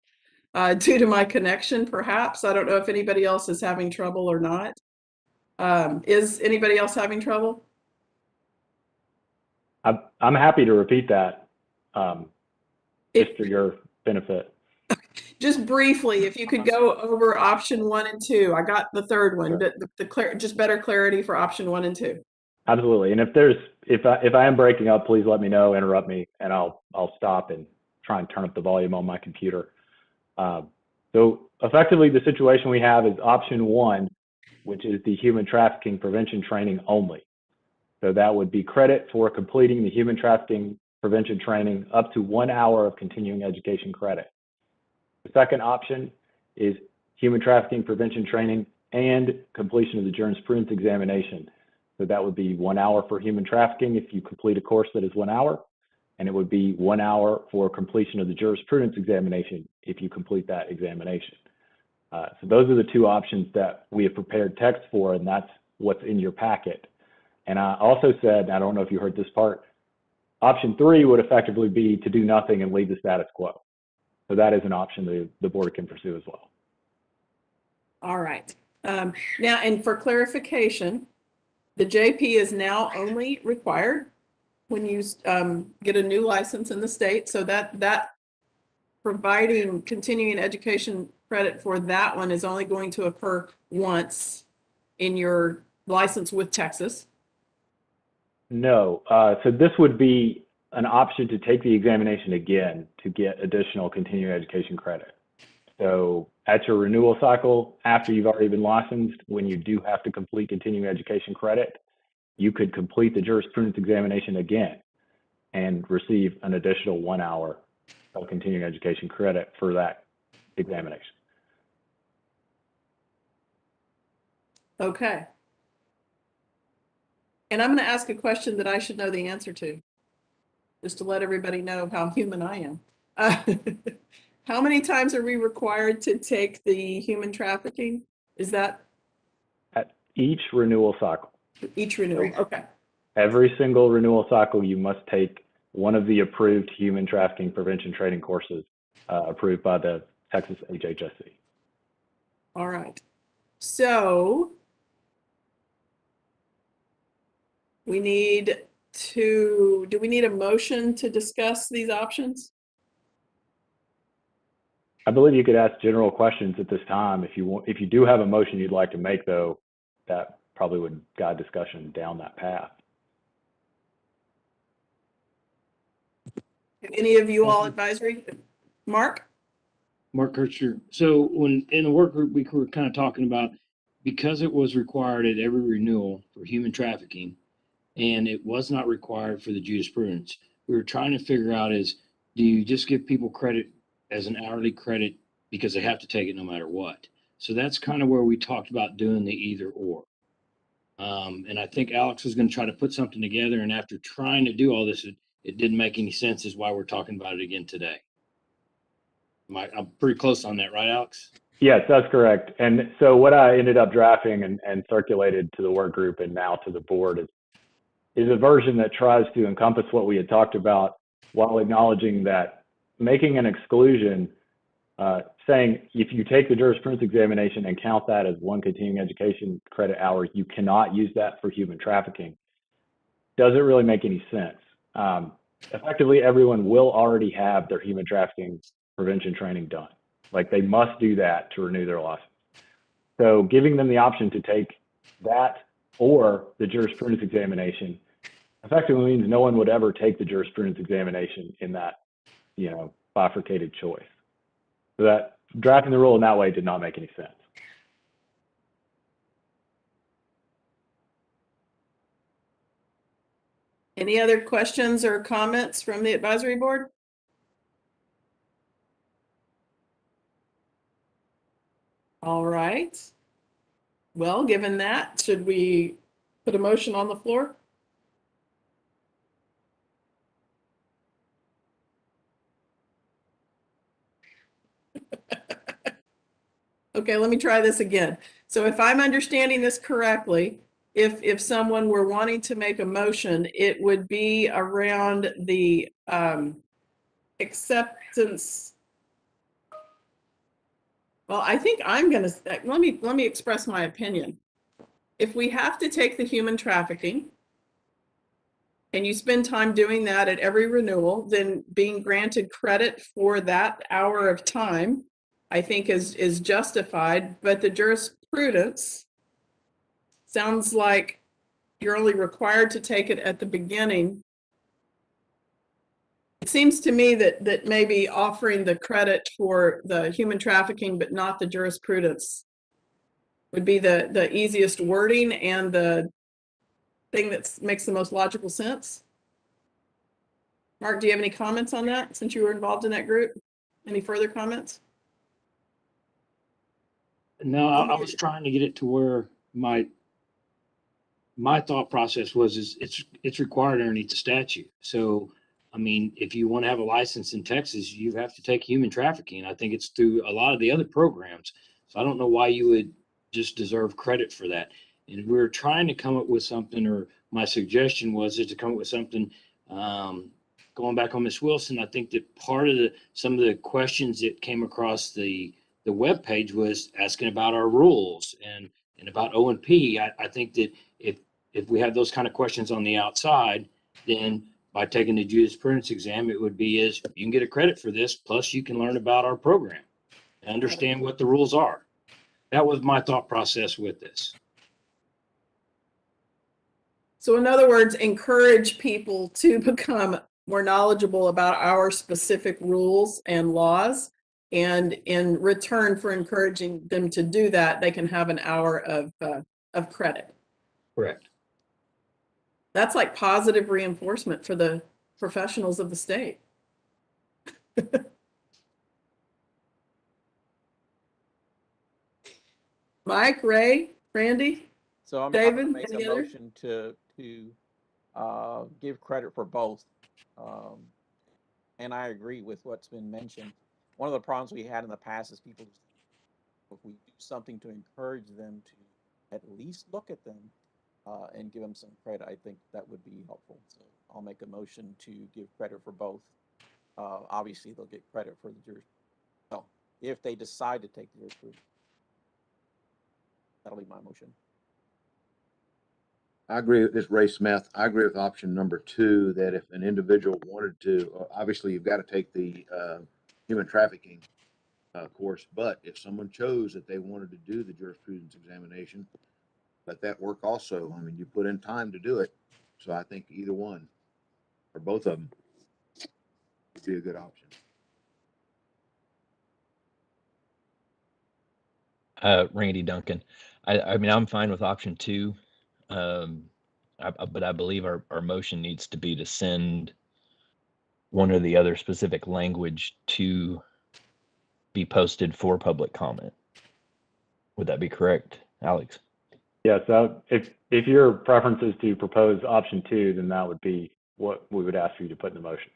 due to my connection, perhaps. I don't know if anybody else is having trouble or not. Is anybody else having trouble? I'm happy to repeat that just for your benefit. Just briefly, if you could go over option 1 and 2. I got the third one, but just better clarity for option 1 and 2. Absolutely. And if I am breaking up, please let me know, interrupt me, and I'll stop and try and turn up the volume on my computer. So effectively, the situation we have is option 1, which is the human trafficking prevention training only. So that would be credit for completing the human trafficking prevention training up to 1 hour of continuing education credit. The second option is human trafficking prevention training and completion of the jurisprudence examination. So that would be 1 hour for human trafficking if you complete a course that is 1 hour, and it would be 1 hour for completion of the jurisprudence examination if you complete that examination. So those are the 2 options that we have prepared text for, and that's what's in your packet. And I also said, I don't know if you heard this part, option 3 would effectively be to do nothing and leave the status quo. So that is an option the board can pursue as well. All right. Now, and for clarification, the JP is now only required when you get a new license in the state. So that providing continuing education credit for that one is only going to occur once in your license with Texas. No. So this would be an option to take the examination again to get additional continuing education credit. So at your renewal cycle, after you've already been licensed, when you do have to complete continuing education credit, you could complete the jurisprudence examination again and receive an additional 1 hour of continuing education credit for that examination. Okay. And I'm going to ask a question that I should know the answer to, just to let everybody know how human I am. How many times are we required to take the human trafficking? Is that? At each renewal cycle. Each renewal, okay. Every single renewal cycle, you must take one of the approved human trafficking prevention training courses approved by the Texas HHSC. All right. So we need to, do we need a motion to discuss these options? I believe you could ask general questions at this time. If you do have a motion you'd like to make, though, that probably would guide discussion down that path. Any of you all advisory? Mark? Mark Kirchner. So when in the work group, we were kind of talking about, because it was required at every renewal for human trafficking, and it was not required for the jurisprudence, we were trying to figure out is, do you just give people credit as an hourly credit because they have to take it no matter what? So that's kind of where we talked about doing the either or. And I think Alex was going to try to put something together, and after trying to do all this, it didn't make any sense, is why we're talking about it again today. I'm pretty close on that, right, Alex? Yes, that's correct. And so what I ended up drafting and circulated to the work group and now to the board is a version that tries to encompass what we had talked about while acknowledging that making an exclusion, saying if you take the jurisprudence examination and count that as one continuing education credit hour, you cannot use that for human trafficking, doesn't really make any sense. Effectively, everyone will already have their human trafficking prevention training done. Like, they must do that to renew their license. So giving them the option to take that or the jurisprudence examination effectively means no one would ever take the jurisprudence examination in that, bifurcated choice. So that drafting the rule in that way did not make any sense. Any other questions or comments from the advisory board? All right. Well, given that, should we put a motion on the floor? Okay, let me try this again. So if I'm understanding this correctly, if someone were wanting to make a motion, it would be around the acceptance. Well, I think I'm going to let me express my opinion. If we have to take the human trafficking and you spend time doing that at every renewal, then being granted credit for that hour of time, I think is justified. But the jurisprudence sounds like you're only required to take it at the beginning. It seems to me that maybe offering the credit for the human trafficking but not the jurisprudence would be the easiest wording and the thing that makes the most logical sense. Mark, do you have any comments on that since you were involved in that group? Any further comments? No, I was trying to get it to where my thought process was it's required underneath the statute. So, I mean, if you want to have a license in Texas, you have to take human trafficking. I think it's through a lot of the other programs. So I don't know why you would just deserve credit for that. And we were trying to come up with something, or my suggestion was to come up with something. Going back on Ms. Wilson, I think that part of some of the questions that came across the web page was asking about our rules and about O&P. I think that if we have those kind of questions on the outside, then by taking the jurisprudence exam, it would be you can get a credit for this, plus you can learn about our program and understand what the rules are. That was my thought process with this. So in other words, encourage people to become more knowledgeable about our specific rules and laws. And in return for encouraging them to do that, they can have an hour of credit. Correct. That's like positive reinforcement for the professionals of the state. Mike, Ray, Randy, So I'm David, gonna make any a other? motion to give credit for both. And I agree with what's been mentioned. One of the problems we had in the past is people, if we do something to encourage them to at least look at them and give them some credit, I think that would be helpful. So I'll make a motion to give credit for both. Obviously, they'll get credit for the jurisprudence. Well, if they decide to take the jurisprudence, that'll be my motion. I agree with this, Ray Smith. I agree with option number 2, that if an individual wanted to, obviously you've got to take the human trafficking course, but if someone chose that they wanted to do the jurisprudence examination, let that work also. I mean, you put in time to do it. So I think either one or both of them. Would be a good option. Randy Duncan. I mean, I'm fine with option 2. But I believe our motion needs to be to send one or the other specific language to be posted for public comment. Would that be correct, Alex? Yeah, so if your preference is to propose option 2, then that would be what we would ask you to put in the motion.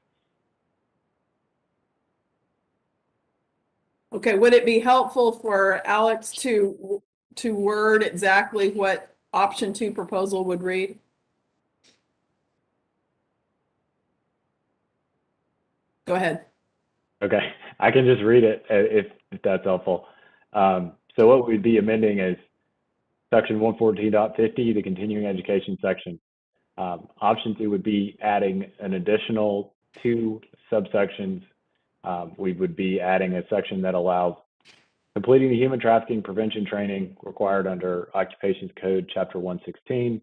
Okay, would it be helpful for Alex to word exactly what option 2 proposal would read? Go ahead. Okay, I can just read it if that's helpful. So what we'd be amending is section 114.50, the continuing education section. Option 2 would be adding an additional 2 subsections. We would be adding a section that allows completing the human trafficking prevention training required under Occupations Code Chapter 116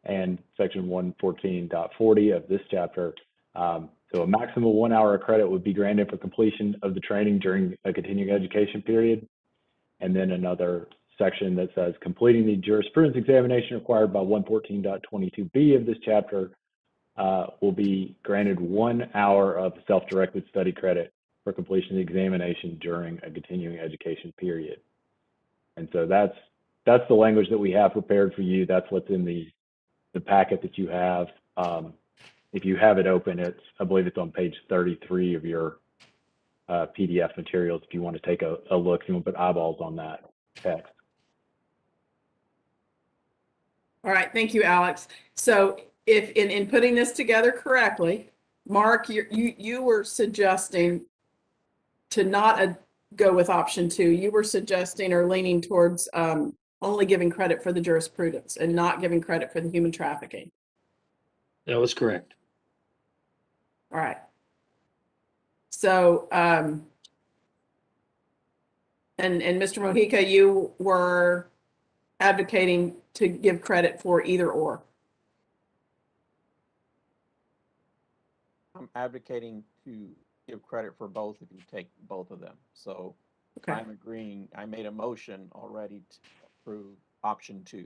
and Section 114.40 of this chapter. So a maximum 1 hour of credit would be granted for completion of the training during a continuing education period. And then another section that says completing the jurisprudence examination required by 114.22b of this chapter will be granted 1 hour of self-directed study credit for completion of the examination during a continuing education period. And so that's the language that we have prepared for you. That's what's in the packet that you have. If you have it open, I believe it's on page 33 of your PDF materials. If you want to take a look, you want to put eyeballs on that text. All right, thank you, Alex. So if in putting this together correctly, Mark, you were suggesting to not go with option 2. You were suggesting or leaning towards only giving credit for the jurisprudence and not giving credit for the human trafficking. That was correct. All right. So, and Mr. Mojica, you were advocating to give credit for either or. I'm advocating to give credit for both if you take both of them. So Okay. I'm agreeing, I made a motion already to approve option 2.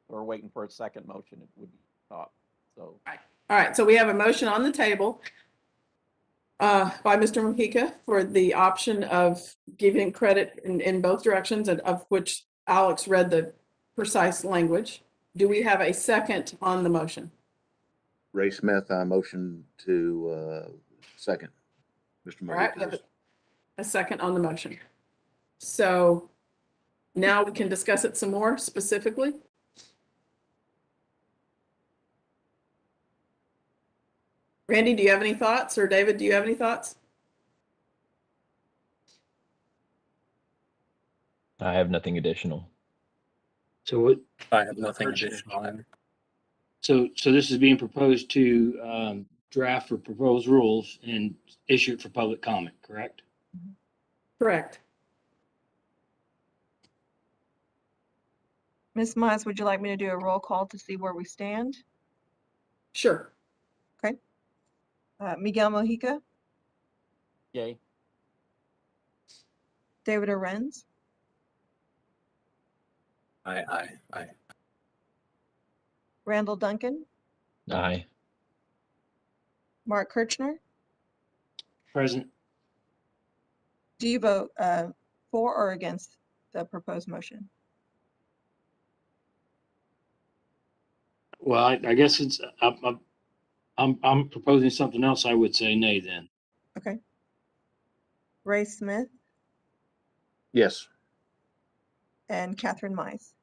We're waiting for a second motion, it would be thought. So. All right, so we have a motion on the table by Mr. Mojica for the option of giving credit in both directions, and of which Alex read the precise language. Do we have a second on the motion? Ray Smith, I motion to second. Mr. All right, we Mojica. have a second on the motion. So now we can discuss it some more specifically. Randy, do you have any thoughts? Or David, do you have any thoughts? I have nothing additional. So what? I have nothing additional. So this is being proposed to draft for proposed rules and issue it for public comment, correct? Correct. Ms. Mize, would you like me to do a roll call to see where we stand? Sure. Okay. Miguel Mojica, Yay. David Arends, Aye. Randall Duncan, Aye. Mark Kirchner. Present. Do you vote for or against the proposed motion? Well, I guess it's I'm proposing something else. I would say nay then. Okay. Ray Smith Yes. and Catherine Mize.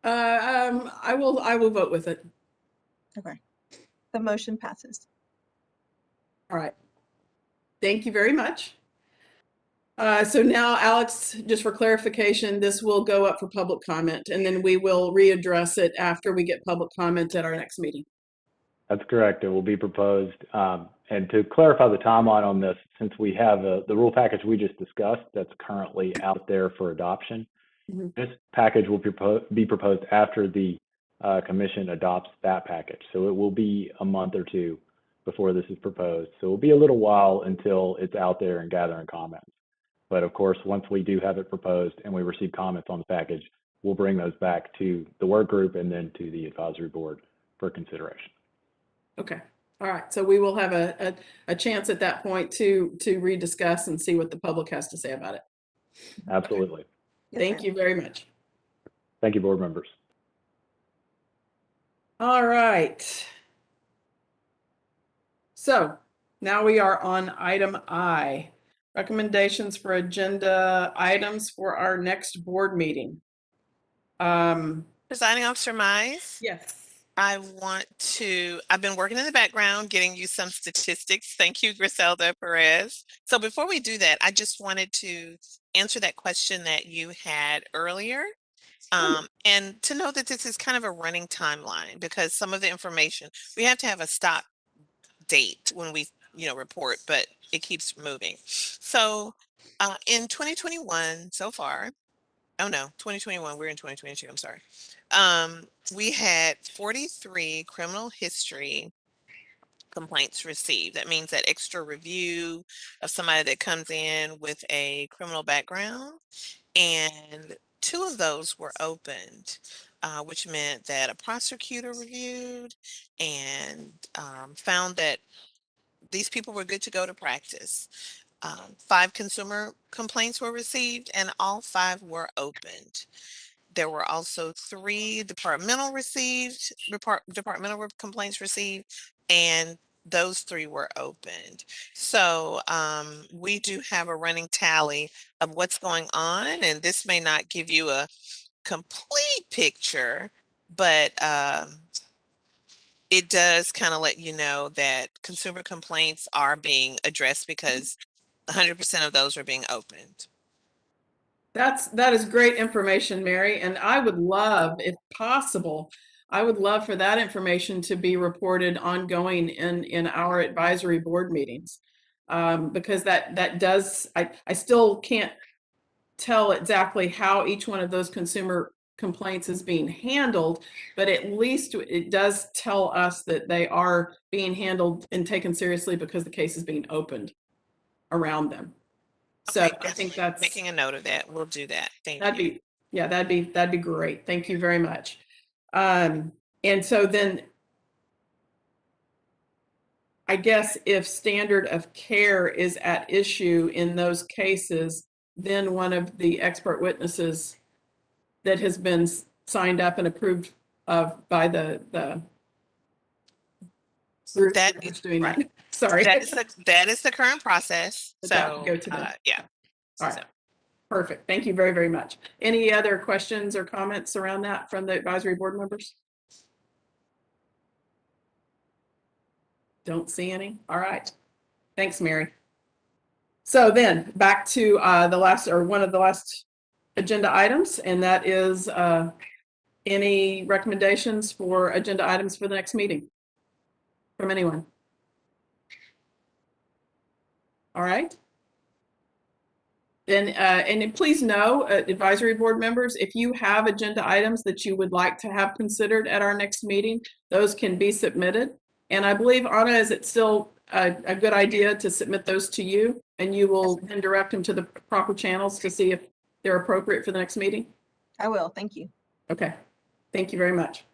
I will vote with it. Okay. The motion passes. All right. Thank you very much. So now, Alex, just for clarification, this will go up for public comment, and then we will readdress it after we get public comment at our next meeting. That's correct. It will be proposed. And to clarify the timeline on this, since we have the rule package we just discussed that's currently out there for adoption, Mhm. this package will be proposed after the commission adopts that package. So it will be a month or two before this is proposed. So it'll be a little while until it's out there and gathering comments. But of course, once we do have it proposed and we receive comments on the package, we'll bring those back to the work group and then to the advisory board for consideration. Okay. All right. So we will have a chance at that point to rediscuss and see what the public has to say about it. Absolutely. Okay. Thank you very much. Thank you, board members. All right. So now we are on item I, recommendations for agenda items for our next board meeting. Presiding Officer Mize? Yes. I've been working in the background, getting you some statistics. Thank you, Griselda Perez. So before we do that, I just wanted to answer that question that you had earlier. And to know that this is kind of a running timeline, because some of the information, we have to have a stop date when we, report, but it keeps moving. So in 2021 so far, oh no, 2021, we're in 2022, I'm sorry. We had 43 criminal history complaints received. That means that extra review of somebody that comes in with a criminal background, and 2 of those were opened, which meant that a prosecutor reviewed and found that these people were good to go to practice. 5 consumer complaints were received and all 5 were opened. There were also 3 departmental complaints received, and those 3 were opened. So we do have a running tally of what's going on, and this may not give you a complete picture, but it does kind of let you know that consumer complaints are being addressed because 100% of those are being opened. That is great information, Mary. And I would love, if possible, I would love for that information to be reported ongoing in our advisory board meetings. Because that does, I still can't tell exactly how each one of those consumer complaints is being handled, but at least it does tell us that they are being handled and taken seriously because the case is being opened around them. So Okay, I think that's making a note of that. We'll do that. Thank that'd you. be, yeah, that'd be great. Thank you very much. And so then I guess if standard of care is at issue in those cases, then one of the expert witnesses that has been signed up and approved of by the group That that's is doing right. that. Sorry. That is the current process. But that would So go to them. yeah. All right. Perfect. Thank you very, very much. Any other questions or comments around that from the advisory board members? Don't see any. All right. Thanks, Mary. So then back to the last, or one of the last agenda items, and that is any recommendations for agenda items for the next meeting from anyone? All right. Then, and please know, advisory board members, if you have agenda items that you would like to have considered at our next meeting, those can be submitted. And I believe, Anna, is it still a good idea to submit those to you, and you will then direct them to the proper channels to see if they're appropriate for the next meeting? I will. Thank you. Okay. Thank you very much.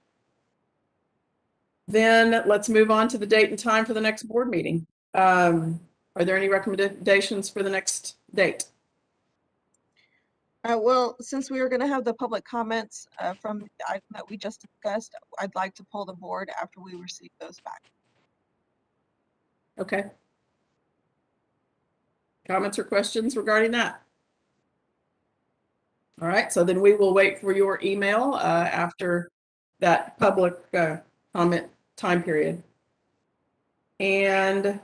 Then let's move on to the date and time for the next board meeting. Are there any recommendations for the next date? Well, since we are going to have the public comments from the item that we just discussed, I'd like to pull the board after we receive those back. Okay. Comments or questions regarding that? All right, so then we will wait for your email after that public comment time period. And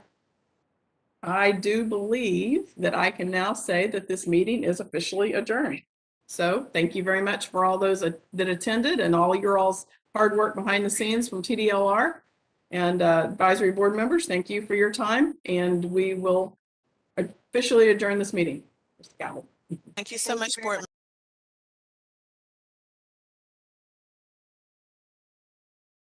I do believe that I can now say that this meeting is officially adjourned. So thank you very much for all those that attended and all your all's hard work behind the scenes from TDLR and advisory board members. Thank you for your time, and we will officially adjourn this meeting. Thank you so much, board